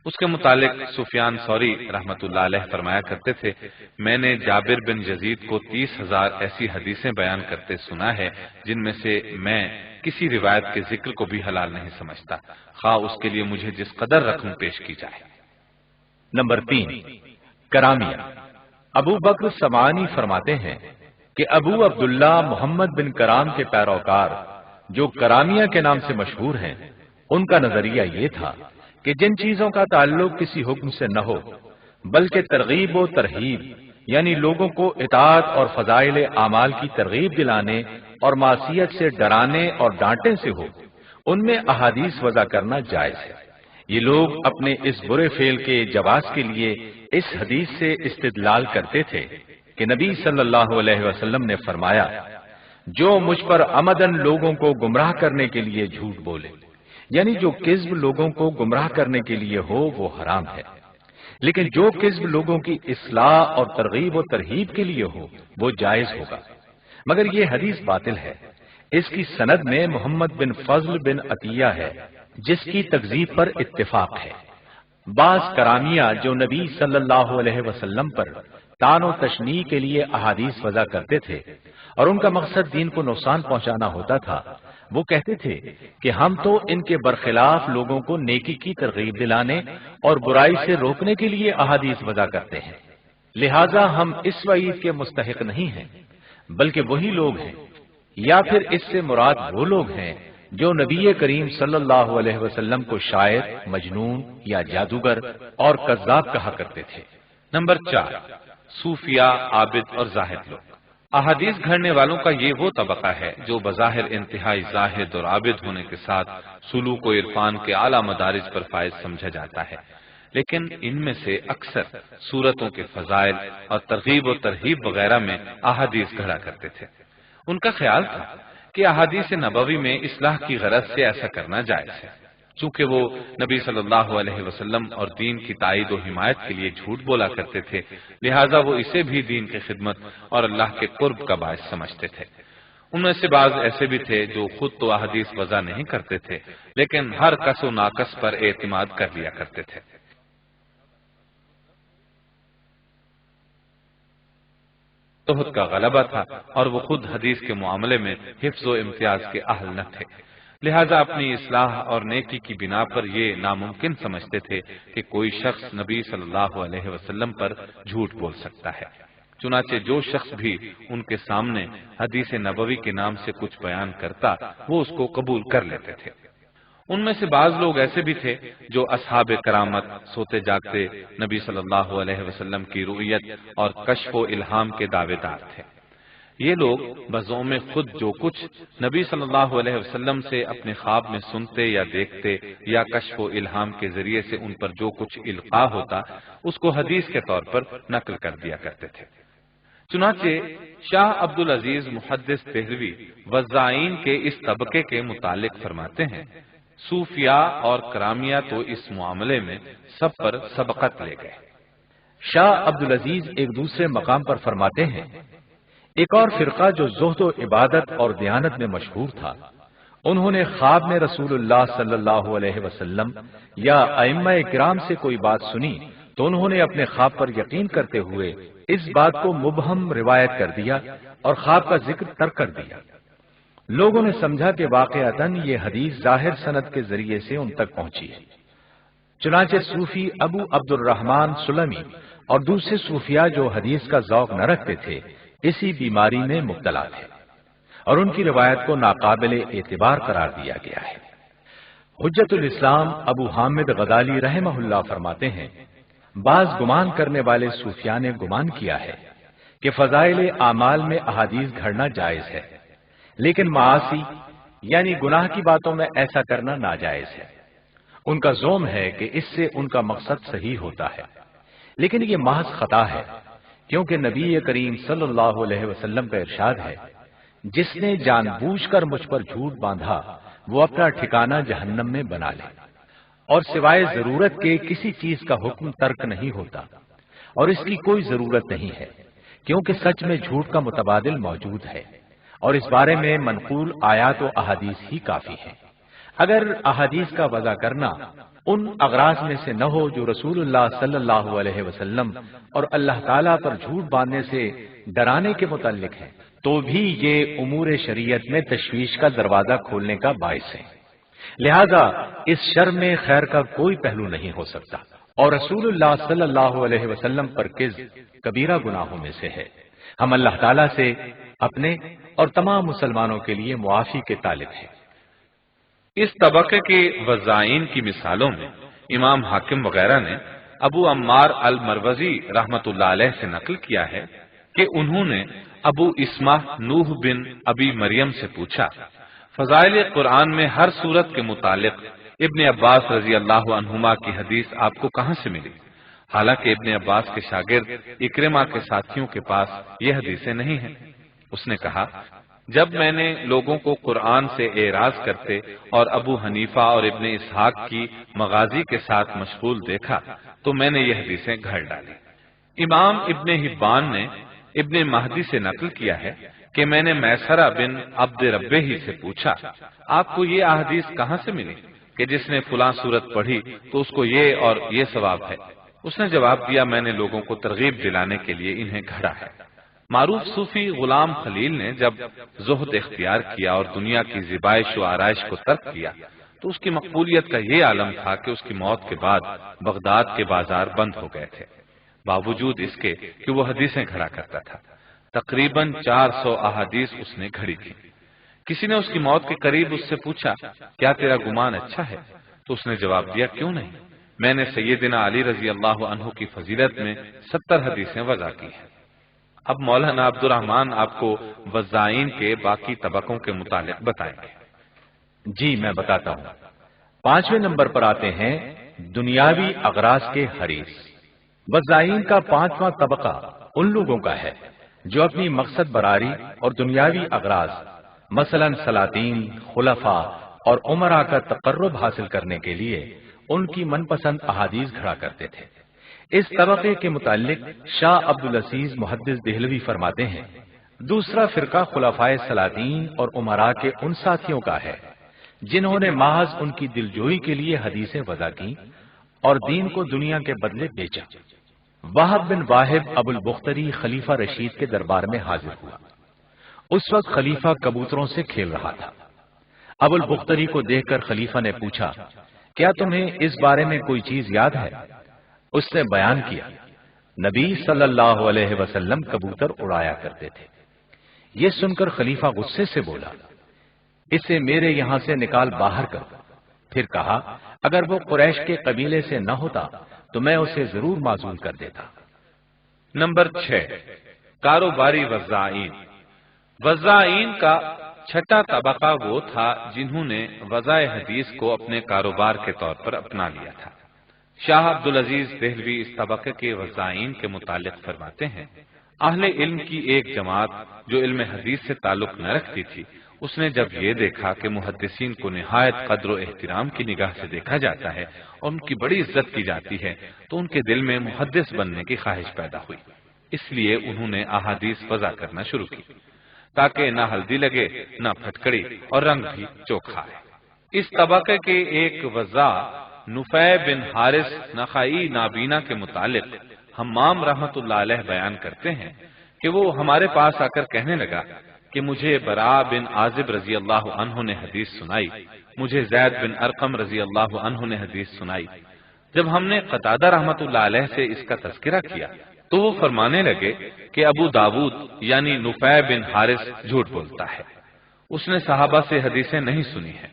اس کے متعلق سفیان ثوری رحمۃ اللہ علیہ فرمایا کرتے تھے، میں نے جابر بن یزید کو 30,000 ایسی حدیثیں بیان کرتے سنا ہے جن میں سے میں کسی روایت کے ذکر کو بھی حلال نہیں سمجھتا، خواہ اس کے لیے مجھے جس قدر رقم پیش کی جائے۔ نمبر 3، کرامیہ۔ ابو بکر سمعانی فرماتے ہیں کہ ابو عبداللہ محمد بن کرام کے پیروکار جو کرامیہ کے نام سے مشہور ہیں، ان کا نظریہ یہ تھا کہ جن چیزوں کا تعلق کسی حکم سے نہ ہو بلکہ ترغیب و ترہیب یعنی لوگوں کو اطاعت اور فضائل اعمال کی ترغیب دلانے اور معصیت سے ڈرانے اور ڈانٹنے سے ہو، ان میں احادیث وضع کرنا جائز ہے۔ یہ لوگ اپنے اس برے فعل کے جواز کے لیے اس حدیث سے استدلال کرتے تھے کہ نبی صلی اللہ علیہ وسلم نے فرمایا، جو مجھ پر عمدن لوگوں کو گمراہ کرنے کے لیے جھوٹ بولے، یعنی جو کذب لوگوں کو گمراہ کرنے کے لیے ہو وہ حرام ہے، لیکن جو کذب لوگوں کی اصلاح اور ترغیب و ترہیب کے لیے ہو وہ جائز ہوگا، مگر یہ حدیث باطل ہے۔ اس کی سند میں محمد بن فضل بن عطیہ ہے جس کی تکذیب پر اتفاق ہے۔ بعض کرامیہ جو نبی صلی اللہ علیہ وسلم پر طعن و تشنیع کے لیے احادیث وضع کرتے تھے اور ان کا مقصد دین کو نقصان پہنچانا ہوتا تھا، وہ کہتے تھے کہ ہم تو ان کے برخلاف لوگوں کو نیکی کی ترغیب دلانے اور برائی سے روکنے کے لیے احادیث وضع کرتے ہیں۔ لہذا ہم اس وعید کے مستحق نہیں ہیں، بلکہ وہی لوگ ہیں، یا پھر اس سے مراد وہ لوگ ہیں جو نبی کریم صلی اللہ علیہ وسلم کو شاعر، مجنون یا جادوگر اور کذاب کہا کرتے تھے۔ نمبر 4، صوفیاء، عابد اور زاہد لوگ۔ احادیث گھڑنے والوں کا یہ وہ طبقہ ہے جو بظاہر انتہائی زاہد اور عابد ہونے کے ساتھ سلوک و عرفان کے اعلیٰ مدارج پر فائز سمجھا جاتا ہے، لیکن ان میں سے اکثر صورتوں کے فضائل اور ترغیب و ترہیب وغیرہ میں احادیث گھڑا کرتے تھے۔ ان کا خیال تھا کہ احادیث نبوی میں اصلاح کی غرض سے ایسا کرنا جائز ہے۔ چونکہ وہ نبی صلی اللہ علیہ وسلم اور دین کی تائید و حمایت کے لیے جھوٹ بولا کرتے تھے، لہٰذا وہ اسے بھی دین کی خدمت اور اللہ کے قرب کا باعث سمجھتے تھے۔ ان میں سے بعض ایسے بھی تھے جو خود تو احادیث وضع نہیں کرتے تھے، لیکن ہر کس و ناقص پر اعتماد کر لیا کرتے تھے۔ توحد کا غلبہ تھا اور وہ خود حدیث کے معاملے میں حفظ و امتیاز کے اہل نہ تھے، لہذا اپنی اصلاح اور نیکی کی بنا پر یہ ناممکن سمجھتے تھے کہ کوئی شخص نبی صلی اللہ علیہ وسلم پر جھوٹ بول سکتا ہے۔ چنانچہ جو شخص بھی ان کے سامنے حدیث نبوی کے نام سے کچھ بیان کرتا وہ اس کو قبول کر لیتے تھے۔ ان میں سے بعض لوگ ایسے بھی تھے جو اصحاب کرامت، سوتے جاگتے نبی صلی اللہ علیہ وسلم کی رؤیت اور کشف و الہام کے دعوے دار تھے۔ یہ لوگ بزعم خود جو کچھ نبی صلی اللہ علیہ وسلم سے اپنے خواب میں سنتے یا دیکھتے یا کشف و الہام کے ذریعے سے ان پر جو کچھ القاء ہوتا اس کو حدیث کے طور پر نقل کر دیا کرتے تھے۔ چنانچہ شاہ عبدالعزیز محدث دہلوی وضاعین کے اس طبقے کے متعلق فرماتے ہیں، صوفیاء اور کرامیہ تو اس معاملے میں سب پر سبقت لے گئے۔ شاہ عبدالعزیز ایک دوسرے مقام پر فرماتے ہیں، ایک اور فرقہ جو زہد و عبادت اور دیانت میں مشہور تھا، انہوں نے خواب میں رسول اللہ صلی اللہ علیہ وسلم یا ائمہ کرام سے کوئی بات سنی تو انہوں نے اپنے خواب پر یقین کرتے ہوئے اس بات کو مبہم روایت کر دیا اور خواب کا ذکر ترک کر دیا۔ لوگوں نے سمجھا کہ واقعتاً یہ حدیث ظاہر سند کے ذریعے سے ان تک پہنچی ہے۔ چنانچہ صوفی ابو عبد الرحمن سلمی اور دوسرے صوفیاء جو حدیث کا ذوق نہ رکھتے تھے اسی بیماری میں مبتلا تھے اور ان کی روایت کو ناقابل اعتبار قرار دیا گیا ہے۔ حجت الاسلام ابو حامد غزالی رحمہ اللہ فرماتے ہیں، بعض گمان کرنے والے صوفیاء نے گمان کیا ہے کہ فضائل اعمال میں احادیث گھڑنا جائز ہے، لیکن معاصی یعنی گناہ کی باتوں میں ایسا کرنا ناجائز ہے۔ ان کا زوم ہے کہ اس سے ان کا مقصد صحیح ہوتا ہے، لیکن یہ محض خطا ہے، کیونکہ نبی کریم صلی اللہ علیہ وسلم کا ارشاد ہے، جس نے جان بوجھ کر مجھ پر جھوٹ باندھا وہ اپنا ٹھکانہ جہنم میں بنا لے، اور سوائے ضرورت کے کسی چیز کا حکم ترک نہیں ہوتا، اور اس کی کوئی ضرورت نہیں ہے، کیونکہ سچ میں جھوٹ کا متبادل موجود ہے، اور اس بارے میں منقول آیات و احادیث ہی کافی ہیں۔ اگر احادیث کا وضع کرنا ان اغراض میں سے نہ ہو جو رسول اللہ صلی اللہ علیہ وسلم اور اللہ تعالیٰ پر جھوٹ باندھنے سے ڈرانے کے متعلق ہے تو بھی یہ امور شریعت میں تشویش کا دروازہ کھولنے کا باعث ہے، لہذا اس شر میں خیر کا کوئی پہلو نہیں ہو سکتا، اور رسول اللہ صلی اللہ علیہ وسلم پر کذب کبیرہ گناہوں میں سے ہے۔ ہم اللہ تعالیٰ سے اپنے اور تمام مسلمانوں کے لیے معافی کے طالب ہیں۔ اس طبقے کے وضاعین کی مثالوں میں امام حاکم وغیرہ نے ابو عمار المروزی رحمت اللہ علیہ سے نقل کیا ہے کہ انہوں نے ابو اسمہ نوح بن ابی مریم سے پوچھا، فضائل قرآن میں ہر سورت کے متعلق ابن عباس رضی اللہ عنہما کی حدیث آپ کو کہاں سے ملی؟ حالانکہ ابن عباس کے شاگرد اکرمہ کے ساتھیوں کے پاس یہ حدیثیں نہیں ہیں۔ اس نے کہا، جب میں نے لوگوں کو قرآن سے اعراض کرتے اور ابو حنیفہ اور ابن اسحاق کی مغازی کے ساتھ مشغول دیکھا تو میں نے یہ حدیثیں گھڑ ڈالی۔ امام ابن حبان نے ابن مہدی سے نقل کیا ہے کہ میں نے میسرہ بن عبد ربہ ہی سے پوچھا، آپ کو یہ احادیث کہاں سے ملی کہ جس نے فلاں سورت پڑھی تو اس کو یہ اور یہ ثواب ہے؟ اس نے جواب دیا، میں نے لوگوں کو ترغیب دلانے کے لیے انہیں گھڑا ہے۔ معروف صوفی غلام خلیل نے جب زہد اختیار کیا اور دنیا کی زیبائش و آرائش کو ترک کیا تو اس کی مقبولیت کا یہ عالم تھا کہ اس کی موت کے بعد بغداد کے بازار بند ہو گئے تھے۔ باوجود اس کے کہ وہ حدیثیں گھڑا کرتا تھا۔ تقریباً 400 احادیث اس نے گھڑی تھی۔ کسی نے اس کی موت کے قریب اس سے پوچھا، کیا تیرا گمان اچھا ہے؟ تو اس نے جواب دیا، کیوں نہیں، میں نے سیدنا علی رضی اللہ عنہ کی فضیلت میں 70 حدیثیں وضع کی ہیں۔ اب مولانا عبد الرحمان آپ کو وضاعین کے باقی طبقوں کے متعلق بتائیں گے۔ جی میں بتاتا ہوں۔ 5ویں نمبر پر آتے ہیں دنیاوی اغراض کے حریص۔ وضاعین کا 5واں طبقہ ان لوگوں کا ہے جو اپنی مقصد براری اور دنیاوی اغراض مثلا سلاطین، خلفاء اور عمراء کا تقرب حاصل کرنے کے لیے ان کی من پسند احادیث گھڑا کرتے تھے۔ اس طبقے کے متعلق شاہ عبدالعزیز محدث دہلوی فرماتے ہیں، دوسرا فرقہ خلفائے سلاطین اور عمراء کے ان ساتھیوں کا ہے جنہوں نے محض ان کی دلجوئی کے لیے حدیثیں وضع کی اور دین کو دنیا کے بدلے بیچا۔ وہب بن واحد ابو البختری خلیفہ رشید کے دربار میں حاضر ہوا۔ اس وقت خلیفہ کبوتروں سے کھیل رہا تھا۔ ابو البختری کو دیکھ کر خلیفہ نے پوچھا، کیا تمہیں اس بارے میں کوئی چیز یاد ہے؟ اس نے بیان کیا، نبی صلی اللہ علیہ وسلم کبوتر اڑایا کرتے تھے۔ یہ سن کر خلیفہ غصے سے بولا، اسے میرے یہاں سے نکال باہر کر۔ پھر کہا، اگر وہ قریش کے قبیلے سے نہ ہوتا تو میں اسے ضرور معزول کر دیتا۔ نمبر 6، کاروباری وضاعین۔ وضاعین کا 6واں طبقہ وہ تھا جنہوں نے وضع حدیث کو اپنے کاروبار کے طور پر اپنا لیا تھا۔ شاہ عبدالعزیز دہلوی اس طبقے کے وضاعین کے متعلق فرماتے ہیں، اہل علم کی ایک جماعت جو علم حدیث سے تعلق نہ رکھتی تھی، اس نے جب یہ دیکھا کہ محدثین کو نہایت قدر و احترام کی نگاہ سے دیکھا جاتا ہے اور ان کی بڑی عزت کی جاتی ہے تو ان کے دل میں محدث بننے کی خواہش پیدا ہوئی۔ اس لیے انہوں نے احادیث وضع کرنا شروع کی تاکہ نہ ہلدی لگے، نہ پھٹکڑی اور رنگ بھی چوکھا ہے۔ اس طبقے کے ایک وضاع نفیع بن حارث نخعی نابینا کے متعلق حمام رحمت اللہ علیہ بیان کرتے ہیں کہ وہ ہمارے پاس آ کر کہنے لگا کہ مجھے براء بن عازب رضی اللہ عنہ نے حدیث سنائی، مجھے زید بن ارقم رضی اللہ عنہ نے حدیث سنائی۔ جب ہم نے قتادہ رحمت اللہ علیہ سے اس کا تذکرہ کیا تو وہ فرمانے لگے کہ ابو داود یعنی نفیع بن حارث جھوٹ بولتا ہے، اس نے صحابہ سے حدیثیں نہیں سنی ہیں۔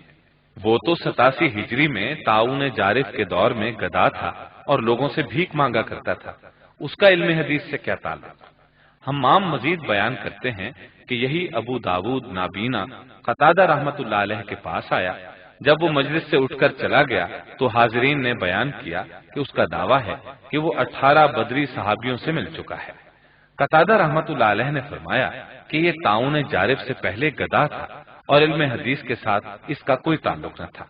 وہ تو 87 ہجری میں طاعون جارف کے دور میں گدا تھا اور لوگوں سے بھیک مانگا کرتا تھا، اس کا علم حدیث سے کیا تعلق؟ حمام مزید بیان کرتے ہیں کہ یہی ابو داود نابینا قتادہ رحمت اللہ علیہ کے پاس آیا۔ جب وہ مجلس سے اٹھ کر چلا گیا تو حاضرین نے بیان کیا کہ اس کا دعویٰ ہے کہ وہ 18 بدری صحابیوں سے مل چکا ہے۔ قتادہ رحمت اللہ علیہ نے فرمایا کہ یہ طاعون جارف سے پہلے گدا تھا اور علم حدیث کے ساتھ اس کا کوئی تعلق نہ تھا۔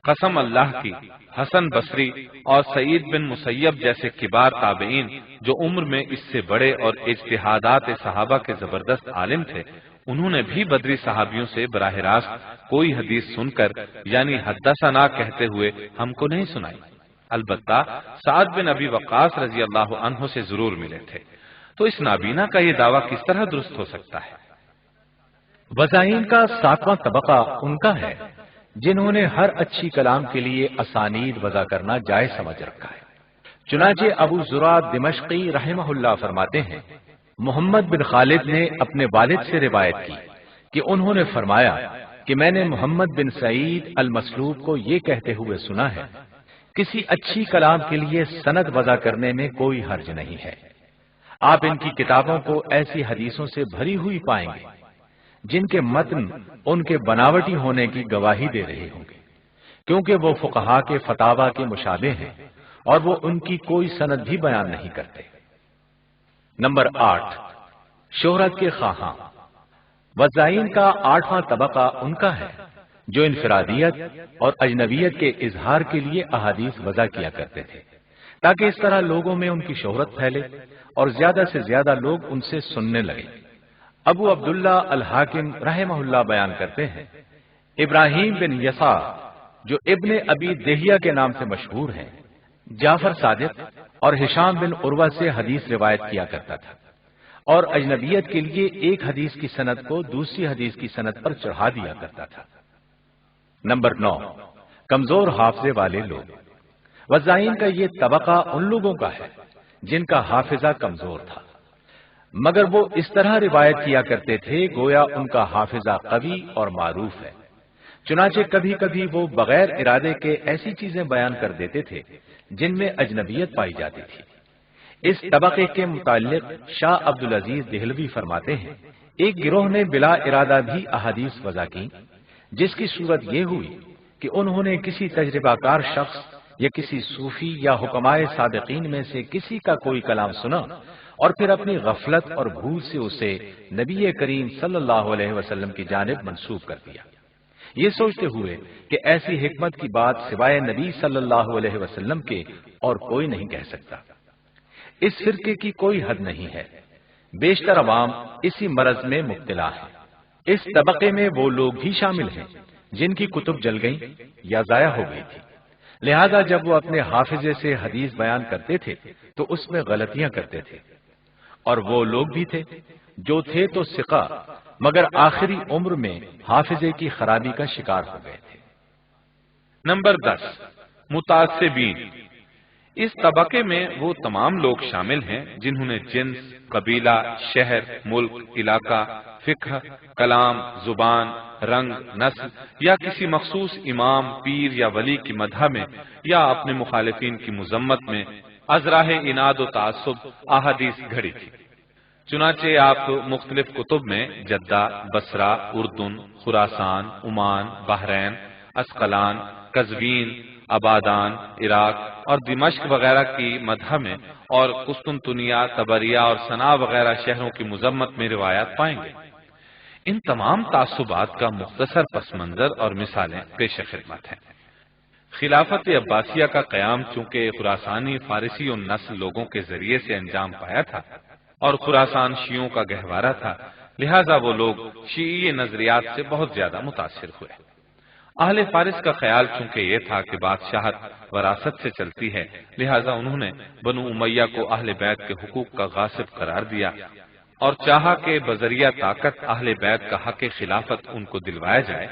قسم اللہ کی، حسن بصری اور سعید بن مسیب جیسے کبار تابعین جو عمر میں اس سے بڑے اور اجتہادات صحابہ کے زبردست عالم تھے، انہوں نے بھی بدری صحابیوں سے براہ راست کوئی حدیث سن کر یعنی حدثنا کہتے ہوئے ہم کو نہیں سنائی۔ البتہ سعد بن ابی وقاص رضی اللہ عنہ سے ضرور ملے تھے۔ تو اس نابینا کا یہ دعویٰ کس طرح درست ہو سکتا ہے؟ وضاعین کا 7واں طبقہ ان کا ہے جنہوں نے ہر اچھی کلام کے لیے اسانید وضع کرنا جائز سمجھ رکھا ہے۔ چنانچہ ابو زرع دمشقی رحمہ اللہ فرماتے ہیں، محمد بن خالد نے اپنے والد سے روایت کی کہ انہوں نے فرمایا کہ میں نے محمد بن سعید المسلوب کو یہ کہتے ہوئے سنا ہے، کسی اچھی کلام کے لیے سند وضع کرنے میں کوئی حرج نہیں ہے۔ آپ ان کی کتابوں کو ایسی حدیثوں سے بھری ہوئی پائیں گے جن کے متن ان کے بناوٹی ہونے کی گواہی دے رہے ہوں گے، کیونکہ وہ فقہا کے فتاوا کے مشابہ ہیں اور وہ ان کی کوئی سند بھی بیان نہیں کرتے۔ نمبر 8، شہرت کے خواہاں۔ وضاعین کا 8واں طبقہ ان کا ہے جو انفرادیت اور اجنبیت کے اظہار کے لیے احادیث وضع کیا کرتے تھے تاکہ اس طرح لوگوں میں ان کی شہرت پھیلے اور زیادہ سے زیادہ لوگ ان سے سننے لگے۔ ابو عبداللہ الحاکم رحمہ اللہ بیان کرتے ہیں، ابراہیم بن یسار جو ابن ابی دہیہ کے نام سے مشہور ہیں، جعفر صادق اور ہشام بن عروہ سے حدیث روایت کیا کرتا تھا اور اجنبیت کے لیے ایک حدیث کی سند کو دوسری حدیث کی سند پر چڑھا دیا کرتا تھا۔ نمبر 9، کمزور حافظے والے لوگ۔ وضاعین کا یہ طبقہ ان لوگوں کا ہے جن کا حافظہ کمزور تھا، مگر وہ اس طرح روایت کیا کرتے تھے گویا ان کا حافظہ قوی اور معروف ہے۔ چنانچہ کبھی کبھی وہ بغیر ارادے کے ایسی چیزیں بیان کر دیتے تھے جن میں اجنبیت پائی جاتی تھی۔ اس طبقے کے متعلق شاہ عبدالعزیز دہلوی فرماتے ہیں، ایک گروہ نے بلا ارادہ بھی احادیث وضع کی، جس کی صورت یہ ہوئی کہ انہوں نے کسی تجربہ کار شخص یا کسی صوفی یا حکمائے صادقین میں سے کسی کا کوئی کلام سنا اور پھر اپنی غفلت اور بھول سے اسے نبی کریم صلی اللہ علیہ وسلم کی جانب منسوب کر دیا، یہ سوچتے ہوئے کہ ایسی حکمت کی بات سوائے نبی صلی اللہ علیہ وسلم کے اور کوئی نہیں کہہ سکتا۔ اس فرقے کی کوئی حد نہیں ہے، بیشتر عوام اسی مرض میں مبتلا ہے۔ اس طبقے میں وہ لوگ بھی شامل ہیں جن کی کتب جل گئیں یا ضائع ہو گئی تھی، لہذا جب وہ اپنے حافظے سے حدیث بیان کرتے تھے تو اس میں غلطیاں کرتے تھے، اور وہ لوگ بھی تھے جو تھے تو ثقہ مگر آخری عمر میں حافظے کی خرابی کا شکار ہو گئے تھے۔ نمبر 10، متعصبین۔ اس طبقے میں وہ تمام لوگ شامل ہیں جنہوں نے جنس، قبیلہ، شہر، ملک، علاقہ، فقہ، کلام، زبان، رنگ، نسل یا کسی مخصوص امام، پیر یا ولی کی مدح میں یا اپنے مخالفین کی مذمت میں از راہ اناد و تعصب احادیث گھڑی تھی۔ چنانچہ آپ مختلف کتب میں جدہ، بصرہ، اردن، خراسان، عمان، بحرین، اسقلان، قزوین، آبادان، عراق اور دمشق وغیرہ کی مدح میں اور قسطنطنیہ، طبریہ اور صنعاء وغیرہ شہروں کی مذمت میں روایات پائیں گے۔ ان تمام تعصبات کا مختصر پس منظر اور مثالیں پیش خدمت ہیں۔ خلافت عباسیہ کا قیام چونکہ خراسانی، فارسی اور نسل لوگوں کے ذریعے سے انجام پایا تھا اور خراسان شیعوں کا گہوارہ تھا، لہذا وہ لوگ شیعی نظریات سے بہت زیادہ متاثر ہوئے۔ اہل فارس کا خیال چونکہ یہ تھا کہ بادشاہت وراثت سے چلتی ہے، لہذا انہوں نے بنو امیہ کو اہل بیت کے حقوق کا غاصب قرار دیا اور چاہا کہ بذریعہ طاقت اہل بیت کا حق خلافت ان کو دلوایا جائے۔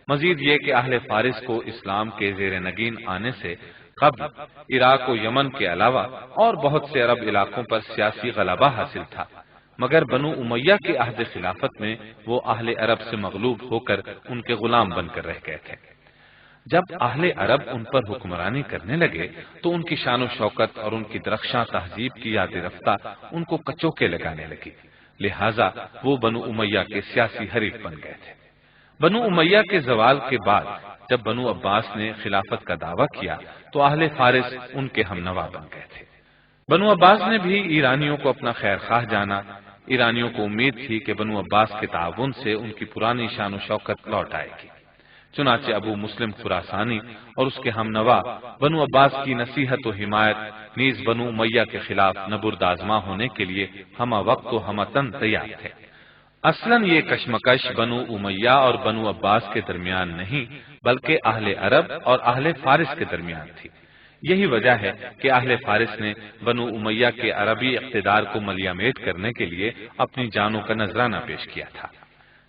مزید یہ کہ اہل فارس کو اسلام کے زیر نگین آنے سے قبل عراق و یمن کے علاوہ اور بہت سے عرب علاقوں پر سیاسی غلبہ حاصل تھا، مگر بنو امیہ کے عہد خلافت میں وہ اہل عرب سے مغلوب ہو کر ان کے غلام بن کر رہ گئے تھے۔ جب اہل عرب ان پر حکمرانی کرنے لگے تو ان کی شان و شوکت اور ان کی درخشاں تہذیب کی یاد رفتہ ان کو کچوکے لگانے لگی، لہذا وہ بنو امیہ کے سیاسی حریف بن گئے تھے۔ بنو امیہ کے زوال کے بعد جب بنو عباس نے خلافت کا دعویٰ کیا تو اہل فارس ان کے ہم نوا بن گئے تھے۔ بنو عباس نے بھی ایرانیوں کو اپنا خیر خواہ جانا۔ ایرانیوں کو امید تھی کہ بنو عباس کے تعاون سے ان کی پرانی شان و شوکت لوٹ آئے گی، چنانچہ ابو مسلم خراسانی اور اس کے ہم نوا بنو عباس کی نصیحت و حمایت نیز بنو امیہ کے خلاف نبرد آزما ہونے کے لیے ہمہ وقت و ہمہ تن تیار تھے۔ اصلاً یہ کشمکش بنو امیہ اور بنو عباس کے درمیان نہیں بلکہ اہل عرب اور اہل فارس کے درمیان تھی۔ یہی وجہ ہے کہ اہل فارس نے بنو امیہ کے عربی اقتدار کو ملیامیٹ کرنے کے لیے اپنی جانوں کا نذرانہ پیش کیا تھا۔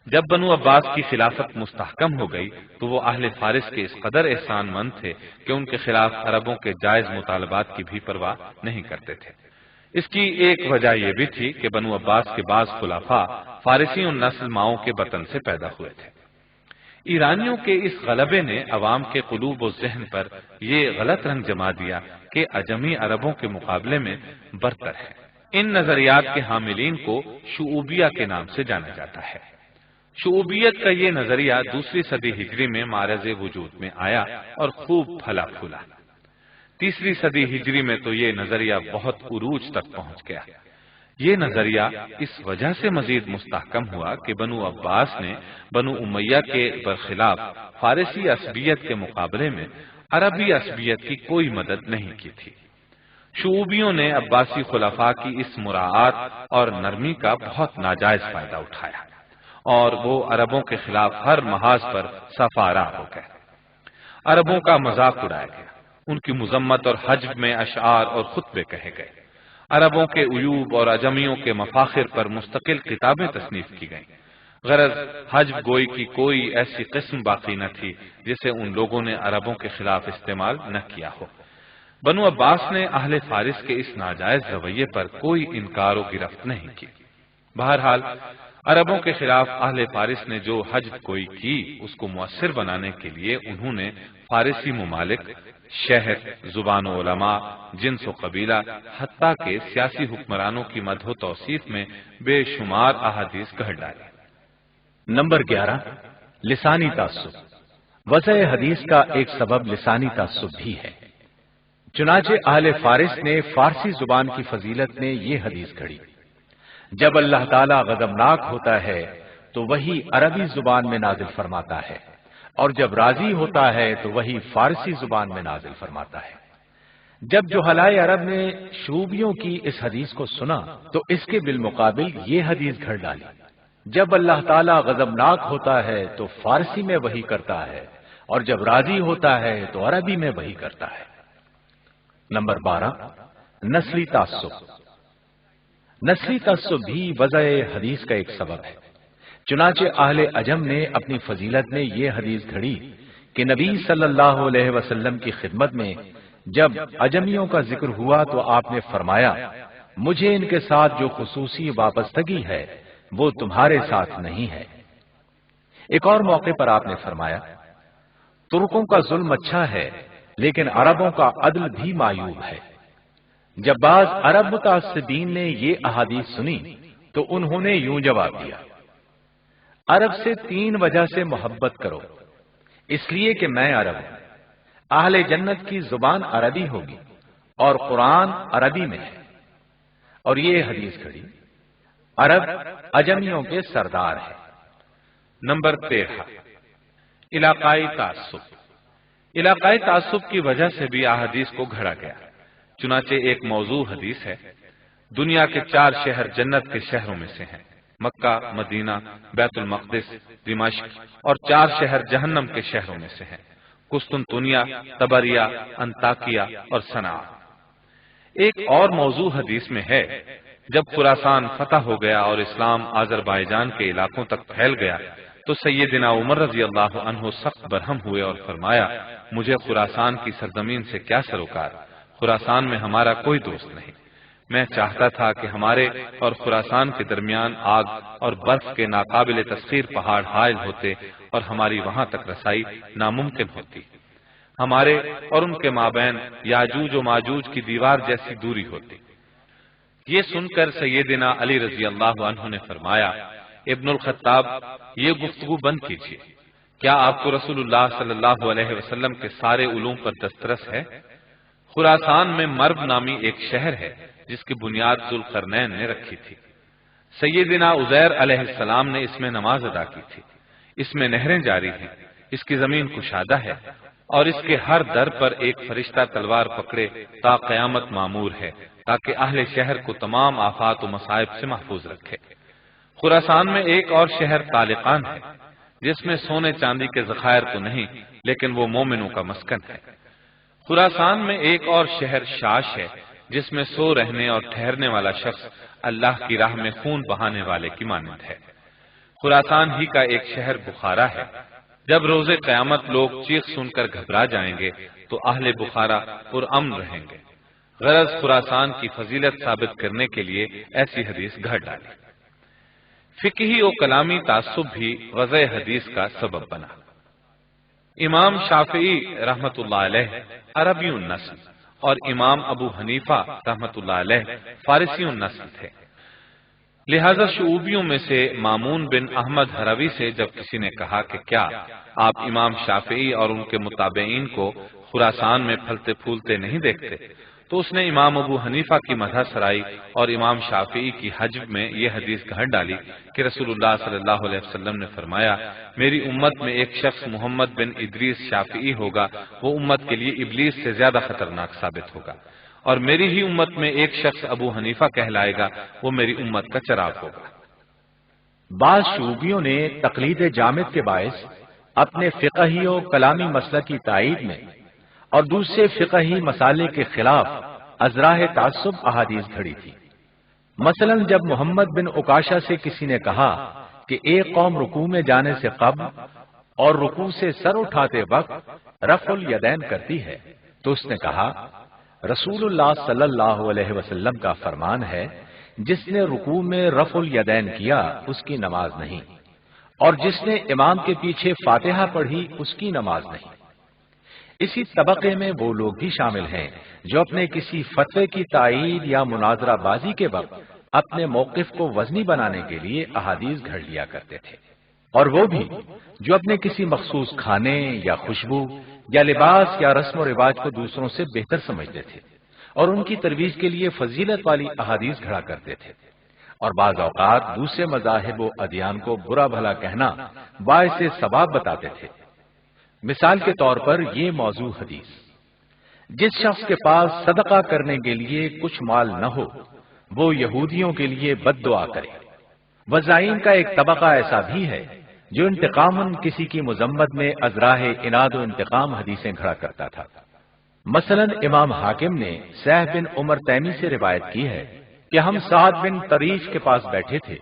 جب بنو عباس کی خلافت مستحکم ہو گئی تو وہ اہل فارس کے اس قدر احسان مند تھے کہ ان کے خلاف عربوں کے جائز مطالبات کی بھی پرواہ نہیں کرتے تھے۔ اس کی ایک وجہ یہ بھی تھی کہ بنو عباس کے بعض خلفاء فارسی اور نسل ماؤں کے وطن سے پیدا ہوئے تھے۔ ایرانیوں کے اس غلبے نے عوام کے قلوب و ذہن پر یہ غلط رنگ جما دیا کہ اجمی عربوں کے مقابلے میں برتر ہے۔ ان نظریات کے حاملین کو شعوبیہ کے نام سے جانا جاتا ہے۔ شعوبیت کا یہ نظریہ دوسری صدی ہجری میں معرض وجود میں آیا اور خوب پھلا پھولا۔ تیسری صدی ہجری میں تو یہ نظریہ بہت عروج تک پہنچ گیا۔ یہ نظریہ اس وجہ سے مزید مستحکم ہوا کہ بنو عباس نے بنو امیہ کے برخلاف فارسی عصبیت کے مقابلے میں عربی عصبیت کی کوئی مدد نہیں کی تھی۔ شعوبیوں نے عباسی خلفاء کی اس مراعات اور نرمی کا بہت ناجائز فائدہ اٹھایا اور وہ عربوں کے خلاف ہر محاذ پر سفارا ہو گئے۔ عربوں کا مذاق اڑایا گیا، ان کی مذمت اور حجب میں اشعار اور خطبے کہے گئے۔ عربوں کے عیوب اور اجمیوں کے مفاخر پر مستقل کتابیں تصنیف کی گئیں۔ غرض حجب گوئی کی کوئی ایسی قسم باقی نہ تھی جسے ان لوگوں نے عربوں کے خلاف استعمال نہ کیا ہو۔ بنو عباس نے اہل فارس کے اس ناجائز رویے پر کوئی انکار و گرفت نہیں کی۔ بہرحال عربوں کے خلاف اہل فارس نے جو حجب کوئی کی، اس کو مؤثر بنانے کے لیے انہوں نے فارسی ممالک، شہر، زبان و علماء، جنس و قبیلہ، حتیٰ کہ سیاسی حکمرانوں کی مدح و توصیف میں بے شمار احادیث گھڑ ڈالی۔ نمبر 11، لسانی تعصب۔ وضع حدیث کا ایک سبب لسانی تعصب بھی ہے۔ چنانچہ اہل فارس نے فارسی زبان کی فضیلت میں یہ حدیث گھڑی: جب اللہ تعالیٰ غضبناک ہوتا ہے تو وہی عربی زبان میں نازل فرماتا ہے، اور جب راضی ہوتا ہے تو وہی فارسی زبان میں نازل فرماتا ہے۔ جب جہلائے عرب نے شعوبیوں کی اس حدیث کو سنا تو اس کے بالمقابل یہ حدیث گھڑ ڈالی: جب اللہ تعالیٰ غضبناک ہوتا ہے تو فارسی میں وحی کرتا ہے، اور جب راضی ہوتا ہے تو عربی میں وحی کرتا ہے۔ نمبر 12، نسلی تعصب۔ نسلی تعصب بھی وضع حدیث کا ایک سبب ہے۔ چنانچہ اہل عجم نے اپنی فضیلت میں یہ حدیث گھڑی کہ نبی صلی اللہ علیہ وسلم کی خدمت میں جب عجمیوں کا ذکر ہوا تو آپ نے فرمایا: مجھے ان کے ساتھ جو خصوصی وابستگی ہے وہ تمہارے ساتھ نہیں ہے۔ ایک اور موقع پر آپ نے فرمایا: ترکوں کا ظلم اچھا ہے لیکن عربوں کا عدل بھی معیوب ہے۔ جب بعض عرب متعصبین نے یہ احادیث سنی تو انہوں نے یوں جواب دیا: عرب سے 3 وجہ سے محبت کرو، اس لیے کہ میں عرب ہوں، اہل جنت کی زبان عربی ہوگی اور قرآن عربی میں ہے۔ اور یہ حدیث کھڑی: عرب عجمیوں کے سردار ہے۔ نمبر 13، علاقائی تعصب۔ علاقائی تعصب کی وجہ سے بھی احادیث کو گھڑا گیا۔ چنانچہ ایک موضوع حدیث ہے: دنیا کے 4 شہر جنت کے شہروں میں سے ہیں، مکہ، مدینہ، بیت المقدس، دمشق، اور 4 شہر جہنم کے شہروں میں سے ہیں، قسطنطنیہ، طبریہ، انطاکیہ اور صنعاء۔ ایک اور موضوع حدیث میں ہے: جب خراسان فتح ہو گیا اور اسلام آذربائیجان کے علاقوں تک پھیل گیا تو سیدنا عمر رضی اللہ عنہ سخت برہم ہوئے اور فرمایا: مجھے خراسان کی سرزمین سے کیا سروکار، خراسان میں ہمارا کوئی دوست نہیں۔ میں چاہتا تھا کہ ہمارے اور خراسان کے درمیان آگ اور برف کے ناقابل تسخیر پہاڑ حائل ہوتے اور ہماری وہاں تک رسائی ناممکن ہوتی، ہمارے اور ان کے مابین یاجوج و ماجوج کی دیوار جیسی دوری ہوتی۔ یہ سن کر سیدنا علی رضی اللہ عنہ نے فرمایا: ابن الخطاب، یہ گفتگو بند کیجیے، کیا آپ کو رسول اللہ صلی اللہ علیہ وسلم کے سارے علوم پر دسترس ہے؟ خراسان میں مرب نامی ایک شہر ہے جس کی بنیاد ذوالقرنین نے رکھی تھی۔ سیدنا عزیر علیہ السلام نے اس میں نماز ادا کی تھی۔ اس میں نہریں جاری ہیں، اس کی زمین کشادہ ہے، اور اس کے ہر در پر ایک فرشتہ تلوار پکڑے تا قیامت معمور ہے، تاکہ اہل شہر کو تمام آفات و مصائب سے محفوظ رکھے۔ خراسان میں ایک اور شہر طالقان ہے، جس میں سونے چاندی کے ذخائر تو نہیں لیکن وہ مومنوں کا مسکن ہے۔ خراسان میں ایک اور شہر شاش ہے، جس میں سو رہنے اور ٹھہرنے والا شخص اللہ کی راہ میں خون بہانے والے کی مانند ہے۔ خراسان ہی کا ایک شہر بخارا ہے۔ جب روز قیامت لوگ چیخ سن کر گھبرا جائیں گے تو اہل بخارا پرامن رہیں گے۔ غرض خراسان کی فضیلت ثابت کرنے کے لیے ایسی حدیث گھڑ ڈالی۔ فقہی و کلامی تعصب بھی وضع حدیث کا سبب بنا۔ امام شافعی رحمت اللہ علیہ عربی النسل اور امام ابو حنیفہ رحمت اللہ علیہ فارسی النسل تھے، لہذا شعوبیوں میں سے مامون بن احمد ہروی سے جب کسی نے کہا کہ کیا آپ امام شافعی اور ان کے متابعین کو خراسان میں پھلتے پھولتے نہیں دیکھتے، تو اس نے امام ابو حنیفہ کی مدح سرائی اور امام شافعی کی حجب میں یہ حدیث گھڑ ڈالی کہ رسول اللہ صلی اللہ علیہ وسلم نے فرمایا: میری امت میں ایک شخص محمد بن ادریس شافعی ہوگا، وہ امت کے لیے ابلیس سے زیادہ خطرناک ثابت ہوگا، اور میری ہی امت میں ایک شخص ابو حنیفہ کہلائے گا، وہ میری امت کا چراغ ہوگا۔ بعض شعوبیوں نے تقلید جامد کے باعث اپنے فقہی و کلامی مسلک کی تائید میں اور دوسرے فقہی مسالے کے خلاف ازراہ تعصب احادیث گھڑی تھی۔ مثلا جب محمد بن عکاشہ سے کسی نے کہا کہ ایک قوم رکوع میں جانے سے قبل اور رکوع سے سر اٹھاتے وقت رفع الیدین کرتی ہے، تو اس نے کہا: رسول اللہ صلی اللہ علیہ وسلم کا فرمان ہے، جس نے رکوع میں رفع الیدین کیا اس کی نماز نہیں، اور جس نے امام کے پیچھے فاتحہ پڑھی اس کی نماز نہیں۔ اسی طبقے میں وہ لوگ بھی شامل ہیں جو اپنے کسی فتوے کی تائید یا مناظرہ بازی کے وقت اپنے موقف کو وزنی بنانے کے لیے احادیث گھڑ لیا کرتے تھے، اور وہ بھی جو اپنے کسی مخصوص کھانے یا خوشبو یا لباس یا رسم و رواج کو دوسروں سے بہتر سمجھتے تھے اور ان کی ترویج کے لیے فضیلت والی احادیث گھڑا کرتے تھے، اور بعض اوقات دوسرے مذاہب و ادیان کو برا بھلا کہنا باعث ثواب بتاتے تھے۔ مثال کے طور پر یہ موضوع حدیث: جس شخص کے پاس صدقہ کرنے کے لیے کچھ مال نہ ہو وہ یہودیوں کے لیے بد دعا کرے۔ وضاعین کا ایک طبقہ ایسا بھی ہے جو انتقاماً کسی کی مذمت میں ازراہ اناد و انتقام حدیثیں گھڑا کرتا تھا۔ مثلا امام حاکم نے سہل بن عمر تیمی سے روایت کی ہے کہ ہم سعد بن طریف کے پاس بیٹھے تھے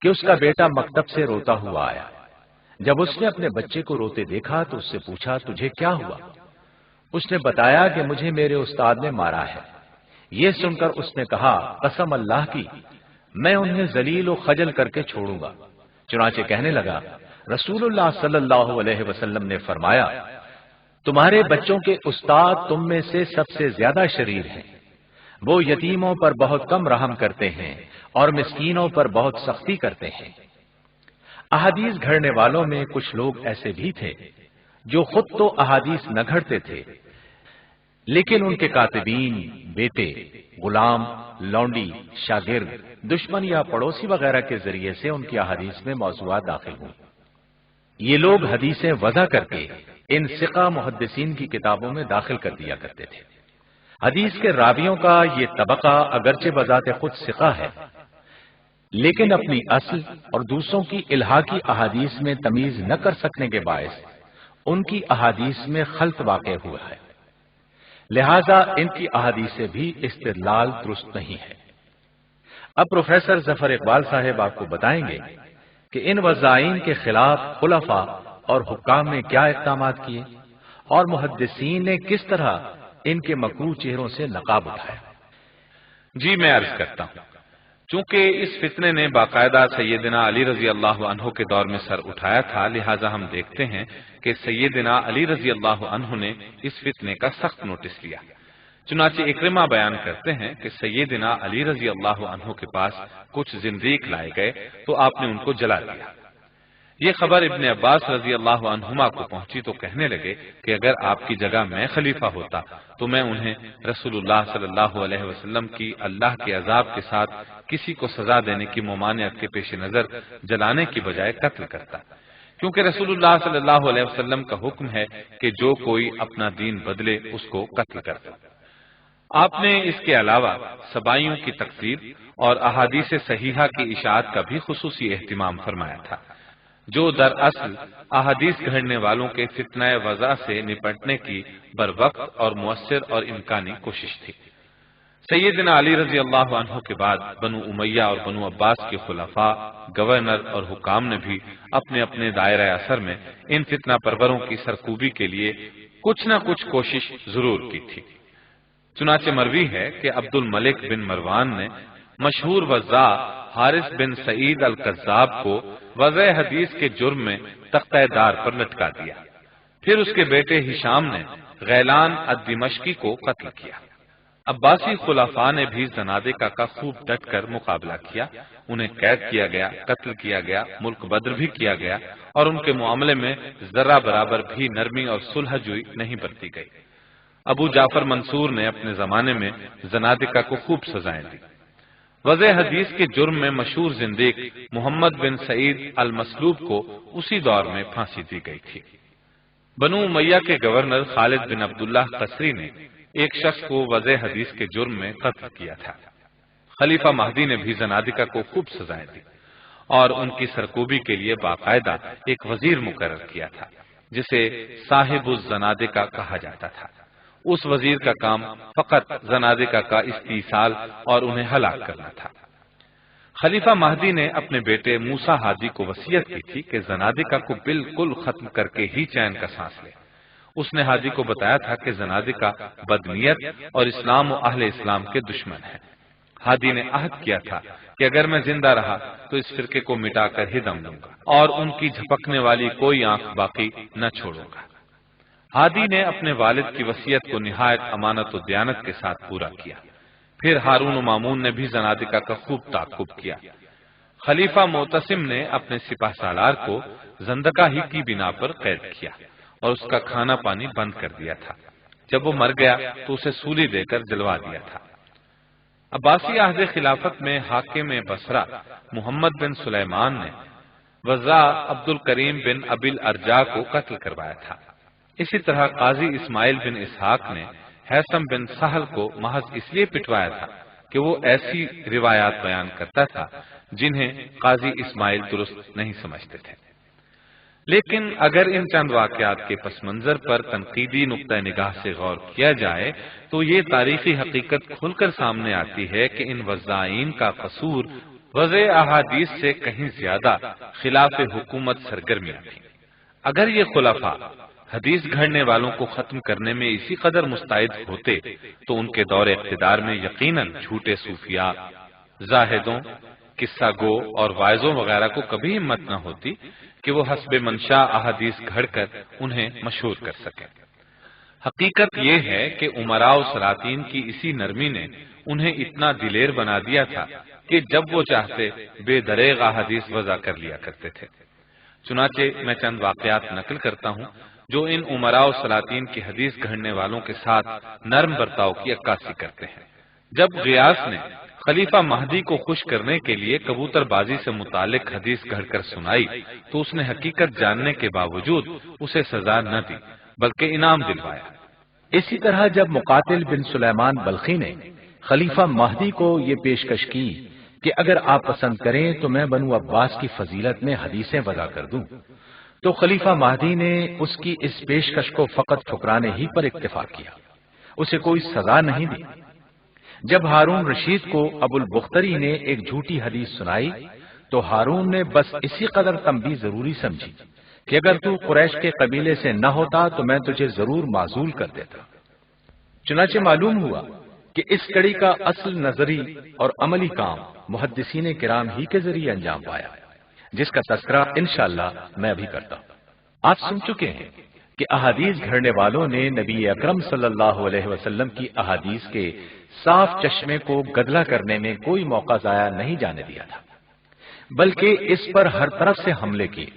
کہ اس کا بیٹا مکتب سے روتا ہوا آیا۔ جب اس نے اپنے بچے کو روتے دیکھا تو اس سے پوچھا، تجھے کیا ہوا؟ اس نے بتایا کہ مجھے میرے استاد نے مارا ہے۔ یہ سن کر اس نے کہا، قسم اللہ کی، میں انہیں ذلیل و خجل کر کے چھوڑوں گا۔ چنانچہ کہنے لگا، رسول اللہ صلی اللہ علیہ وسلم نے فرمایا، تمہارے بچوں کے استاد تم میں سے سب سے زیادہ شریر ہیں، وہ یتیموں پر بہت کم رحم کرتے ہیں اور مسکینوں پر بہت سختی کرتے ہیں۔ احادیث گھڑنے والوں میں کچھ لوگ ایسے بھی تھے جو خود تو احادیث نہ گھڑتے تھے، لیکن ان کے کاتبین، بیٹے، غلام، لونڈی، شاگرد، دشمن یا پڑوسی وغیرہ کے ذریعے سے ان کی احادیث میں موضوعات داخل ہوئیں۔ یہ لوگ حدیثیں وضع کر کے ان ثقہ محدثین کی کتابوں میں داخل کر دیا کرتے تھے۔ حدیث کے راویوں کا یہ طبقہ اگرچہ بذات خود ثقہ ہے، لیکن اپنی اصل اور دوسروں کی الہاقی احادیث میں تمیز نہ کر سکنے کے باعث ان کی احادیث میں خلط واقع ہوا ہے، لہذا ان کی احادیث سے بھی استدلال درست نہیں ہے۔ اب پروفیسر ظفر اقبال صاحب آپ کو بتائیں گے کہ ان وضاعین کے خلاف خلفاء اور حکام نے کیا اقدامات کیے اور محدثین نے کس طرح ان کے مکروہ چہروں سے نقاب اٹھایا۔ جی میں عرض کرتا ہوں، چونکہ اس فتنے نے باقاعدہ سیدنا علی رضی اللہ عنہ کے دور میں سر اٹھایا تھا، لہٰذا ہم دیکھتے ہیں کہ سیدنا علی رضی اللہ عنہ نے اس فتنے کا سخت نوٹس لیا۔ چنانچہ اکرمہ بیان کرتے ہیں کہ سیدنا علی رضی اللہ عنہ کے پاس کچھ زندیق لائے گئے تو آپ نے ان کو جلا دیا۔ یہ خبر ابن عباس رضی اللہ عنہما کو پہنچی تو کہنے لگے کہ اگر آپ کی جگہ میں خلیفہ ہوتا تو میں انہیں رسول اللہ صلی اللہ علیہ وسلم کی اللہ کے عذاب کے ساتھ کسی کو سزا دینے کی ممانعت کے پیش نظر جلانے کی بجائے قتل کرتا، کیونکہ رسول اللہ صلی اللہ علیہ وسلم کا حکم ہے کہ جو کوئی اپنا دین بدلے اس کو قتل کرتا۔ آپ نے اس کے علاوہ سبائیوں کی تکفیر اور احادیث صحیحہ کی اشاعت کا بھی خصوصی اہتمام فرمایا تھا، جو دراصل احادیث گھڑنے والوں کے فتنہ وضع سے نپٹنے کی بروقت اور مؤثر اور امکانی کوشش تھی۔ سیدنا علی رضی اللہ عنہ کے بعد بنو امیہ اور بنو عباس کے خلفاء، گورنر اور حکام نے بھی اپنے اپنے دائرہ اثر میں ان فتنہ پروروں کی سرکوبی کے لیے کچھ نہ کچھ کوشش ضرور کی تھی۔ چنانچہ مروی ہے کہ عبد الملک بن مروان نے مشہور وضاع حارث بن سعید القذاب کو وضع حدیث کے جرم میں تختہ دار پر لٹکا دیا۔ پھر اس کے بیٹے ہشام نے غیلان الدمشقی کو قتل کیا۔ عباسی خلفاء نے بھی زنادقہ کا خوب ڈٹ کر مقابلہ کیا، انہیں قید کیا گیا، قتل کیا گیا، ملک بدر بھی کیا گیا، اور ان کے معاملے میں ذرہ برابر بھی نرمی اور صلح جوئی نہیں برتی گئی۔ ابو جعفر منصور نے اپنے زمانے میں زنادقہ کو خوب سزائیں دی۔ وضع حدیث کے جرم میں مشہور زندیق محمد بن سعید المسلوب کو اسی دور میں پھانسی دی گئی تھی۔ بنو امیہ کے گورنر خالد بن عبداللہ قصری نے ایک شخص کو وضع حدیث کے جرم میں قتل کیا تھا۔ خلیفہ مہدی نے بھی زنادقہ کو خوب سزائیں دی اور ان کی سرکوبی کے لیے باقاعدہ ایک وزیر مقرر کیا تھا جسے صاحب الزنادقہ کہا جاتا تھا۔ اس وزیر کا کام فقط زنادقہ کا استیصال اور انہیں ہلاک کرنا تھا۔ خلیفہ مہدی نے اپنے بیٹے موسیٰ ہادی کو وصیت کی تھی کہ زنادقہ کو بالکل ختم کر کے ہی چین کا سانس لے۔ اس نے ہادی کو بتایا تھا کہ زنادقہ بدنیت اور اسلام و اہل اسلام کے دشمن ہیں۔ ہادی نے عہد کیا تھا کہ اگر میں زندہ رہا تو اس فرقے کو مٹا کر ہی دم لوں گا اور ان کی جھپکنے والی کوئی آنکھ باقی نہ چھوڑوں گا۔ ہادی نے اپنے والد کی وصیت کو نہایت امانت و دیانت کے ساتھ پورا کیا۔ پھر ہارون و مامون نے بھی زنادقہ کا خوب تعاقب کیا۔ خلیفہ معتصم نے اپنے سپہ سالار کو زندقہ ہی کی بنا پر قید کیا اور اس کا کھانا پانی بند کر دیا تھا۔ جب وہ مر گیا تو اسے سولی دے کر جلوا دیا تھا۔ عباسی عہد خلافت میں حاکم بصرہ محمد بن سلیمان نے وزاع عبد الکریم بن ابی الارجاء کو قتل کروایا تھا۔ اسی طرح قاضی اسماعیل بن اسحاق نے حیثم بن سہل کو محض اس لیے پٹوایا تھا کہ وہ ایسی روایات بیان کرتا تھا جنہیں قاضی اسماعیل درست نہیں سمجھتے تھے۔ لیکن اگر ان چند واقعات کے پس منظر پر تنقیدی نقطہ نگاہ سے غور کیا جائے تو یہ تاریخی حقیقت کھل کر سامنے آتی ہے کہ ان وضاعین کا قصور وضع احادیث سے کہیں زیادہ خلاف حکومت سرگرمیاں تھیں۔ اگر یہ خلفاء حدیث گھڑنے والوں کو ختم کرنے میں اسی قدر مستعد ہوتے تو ان کے دور اقتدار میں یقیناً جھوٹے صوفیاء، زاہدوں، قصہ گو اور واعظوں وغیرہ کو کبھی ہمت نہ ہوتی کہ وہ حسب منشا احادیث گھڑ کر انہیں مشہور کر سکیں۔ حقیقت یہ ہے کہ امراء و سلاطین کی اسی نرمی نے انہیں اتنا دلیر بنا دیا تھا کہ جب وہ چاہتے بے دریغ احادیث وضع کر لیا کرتے تھے۔ چنانچہ میں چند واقعات نقل کرتا ہوں جو ان امراء و سلاطین کی حدیث گھڑنے والوں کے ساتھ نرم برتاؤ کی عکاسی کرتے ہیں۔ جب غیاث نے خلیفہ مہدی کو خوش کرنے کے لیے کبوتر بازی سے متعلق حدیث گھڑ کر سنائی تو اس نے حقیقت جاننے کے باوجود اسے سزا نہ دی بلکہ انعام دلوایا۔ اسی طرح جب مقاتل بن سلیمان بلخی نے خلیفہ مہدی کو یہ پیشکش کی کہ اگر آپ پسند کریں تو میں بنو عباس کی فضیلت میں حدیثیں وضع کر دوں، تو خلیفہ مہدی نے اس کی اس پیشکش کو فقط ٹھکرانے ہی پر اکتفا کیا، اسے کوئی سزا نہیں دی۔ جب ہارون رشید کو ابو البختری نے ایک جھوٹی حدیث سنائی تو ہارون نے بس اسی قدر تنبیہ ضروری سمجھی کہ اگر تو قریش کے قبیلے سے نہ ہوتا تو میں تجھے ضرور معزول کر دیتا۔ چنانچہ معلوم ہوا کہ اس کڑی کا اصل نظری اور عملی کام محدثین کرام ہی کے ذریعے انجام پایا، جس کا تذکرہ انشاءاللہ میں ابھی کرتا ہوں۔ آپ سن چکے ہیں کہ احادیث گھڑنے والوں نے نبی اکرم صلی اللہ علیہ وسلم کی احادیث کے صاف چشمے کو گدلا کرنے میں کوئی موقع ضائع نہیں جانے دیا تھا، بلکہ اس پر ہر طرف سے حملے کیے۔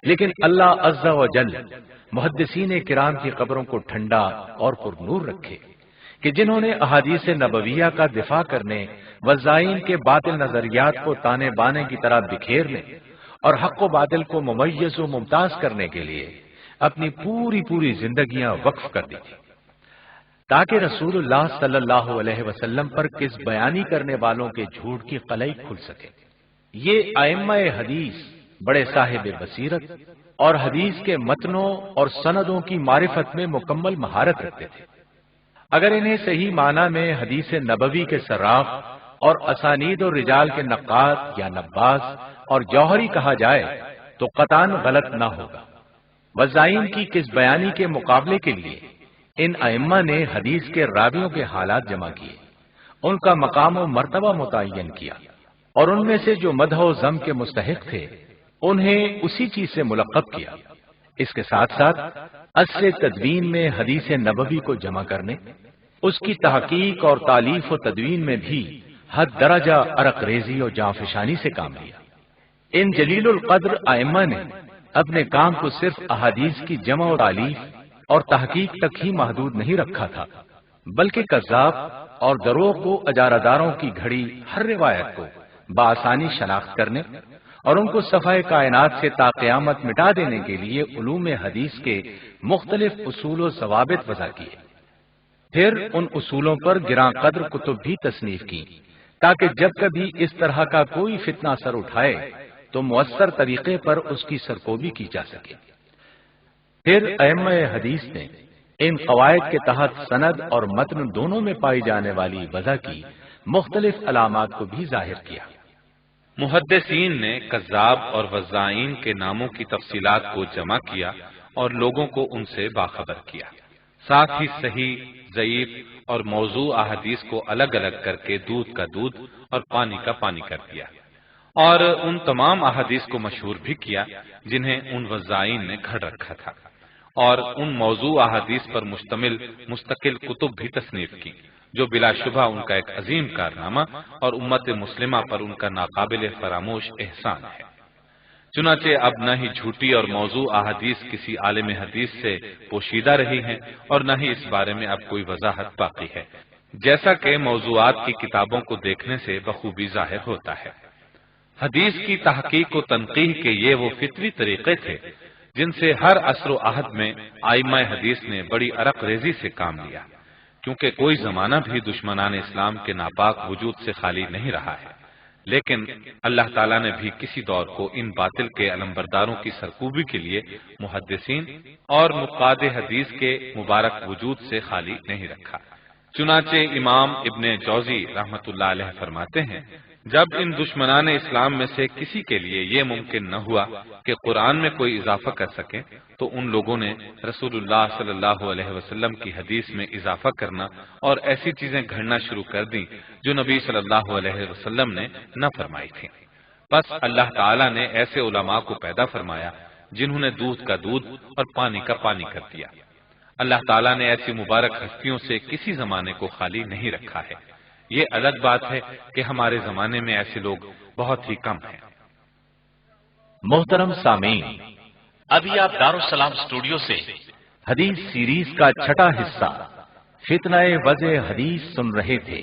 لیکن اللہ عز و جل محدثین کرام کی قبروں کو ٹھنڈا اور پر نور رکھے کہ جنہوں نے احادیث نبویہ کا دفاع کرنے، وضاعین کے باطل نظریات کو تانے بانے کی طرح بکھیرنے اور حق و باطل کو ممیز و ممتاز کرنے کے لیے اپنی پوری زندگیاں وقف کر دی تھی، تاکہ رسول اللہ صلی اللہ علیہ وسلم پر کس بیانی کرنے والوں کے جھوٹ کی قلعی کھل سکے۔ یہ ائمہ حدیث بڑے صاحب بصیرت اور حدیث کے متنوں اور سندوں کی معرفت میں مکمل مہارت رکھتے تھے۔ اگر انہیں صحیح معنی میں حدیث نبوی کے صراف اور اسانید اور رجال کے نقاد یا نباز اور جوہری کہا جائے تو قطعاً غلط نہ ہوگا۔ وضاعین کی کس بیانی کے مقابلے کے لیے ان ائمہ نے حدیث کے راویوں کے حالات جمع کیے، ان کا مقام و مرتبہ متعین کیا، اور ان میں سے جو مدح و ذم کے مستحق تھے انہیں اسی چیز سے ملقب کیا۔ اس کے ساتھ ساتھ اصل تدوین میں حدیث نبوی کو جمع کرنے، اس کی تحقیق اور تالیف و تدوین میں بھی حد درجہ عرق ریزی اور جانفشانی سے کام لیا۔ ان جلیل القدر ائمہ نے اپنے کام کو صرف احادیث کی جمع و تالیف اور تحقیق تک ہی محدود نہیں رکھا تھا، بلکہ کذاب اور دروغ کو اجارہ داروں کی گھڑی ہر روایت کو بآسانی شناخت کرنے اور ان کو صفحہ کائنات سے تا قیامت مٹا دینے کے لیے علوم حدیث کے مختلف اصول و ضوابط وضع کیے۔ پھر ان اصولوں پر گراں قدر کتب بھی تصنیف کی تاکہ جب کبھی اس طرح کا کوئی فتنہ سر اٹھائے تو مؤثر طریقے پر اس کی سرکوبی کی جا سکے۔ پھر ائمہ حدیث نے ان قواعد کے تحت سند اور متن دونوں میں پائی جانے والی وضع کی مختلف علامات کو بھی ظاہر کیا۔ محدثین نے کذاب اور وضاعین کے ناموں کی تفصیلات کو جمع کیا اور لوگوں کو ان سے باخبر کیا، ساتھ ہی صحیح، ضعیف اور موضوع احادیث کو الگ الگ کر کے دودھ کا دودھ اور پانی کا پانی کر دیا، اور ان تمام احادیث کو مشہور بھی کیا جنہیں ان وضاعین نے گھڑ رکھا تھا، اور ان موضوع احادیث پر مشتمل مستقل کتب بھی تصنیف کی جو بلا شبہ ان کا ایک عظیم کارنامہ اور امت مسلمہ پر ان کا ناقابل فراموش احسان ہے۔ چنانچہ اب نہ ہی جھوٹی اور موضوع احادیث کسی عالم حدیث سے پوشیدہ رہی ہیں اور نہ ہی اس بارے میں اب کوئی وضاحت باقی ہے، جیسا کہ موضوعات کی کتابوں کو دیکھنے سے بخوبی ظاہر ہوتا ہے۔ حدیث کی تحقیق و تنقیح کے یہ وہ فطری طریقے تھے جن سے ہر عصر و عہد میں ائمہ حدیث نے بڑی عرق ریزی سے کام لیا، کیونکہ کوئی زمانہ بھی دشمنان اسلام کے ناپاک وجود سے خالی نہیں رہا ہے، لیکن اللہ تعالیٰ نے بھی کسی دور کو ان باطل کے علمبرداروں کی سرکوبی کے لیے محدثین اور نقاد حدیث کے مبارک وجود سے خالی نہیں رکھا۔ چنانچہ امام ابن جوزی رحمۃ اللہ علیہ فرماتے ہیں، جب ان دشمنان اسلام میں سے کسی کے لیے یہ ممکن نہ ہوا کہ قرآن میں کوئی اضافہ کر سکے تو ان لوگوں نے رسول اللہ صلی اللہ علیہ وسلم کی حدیث میں اضافہ کرنا اور ایسی چیزیں گھڑنا شروع کر دی جو نبی صلی اللہ علیہ وسلم نے نہ فرمائی تھی۔ بس اللہ تعالیٰ نے ایسے علماء کو پیدا فرمایا جنہوں نے دودھ کا دودھ اور پانی کا پانی کر دیا۔ اللہ تعالیٰ نے ایسی مبارک ہستیوں سے کسی زمانے کو خالی نہیں رکھا ہے۔ یہ الگ بات ہے کہ ہمارے زمانے میں ایسے لوگ بہت ہی کم ہیں۔ محترم سامعین، ابھی آپ دارالسلام اسٹوڈیو سے حدیث سیریز کا چھٹا حصہ فتنہ وضع حدیث سن رہے تھے۔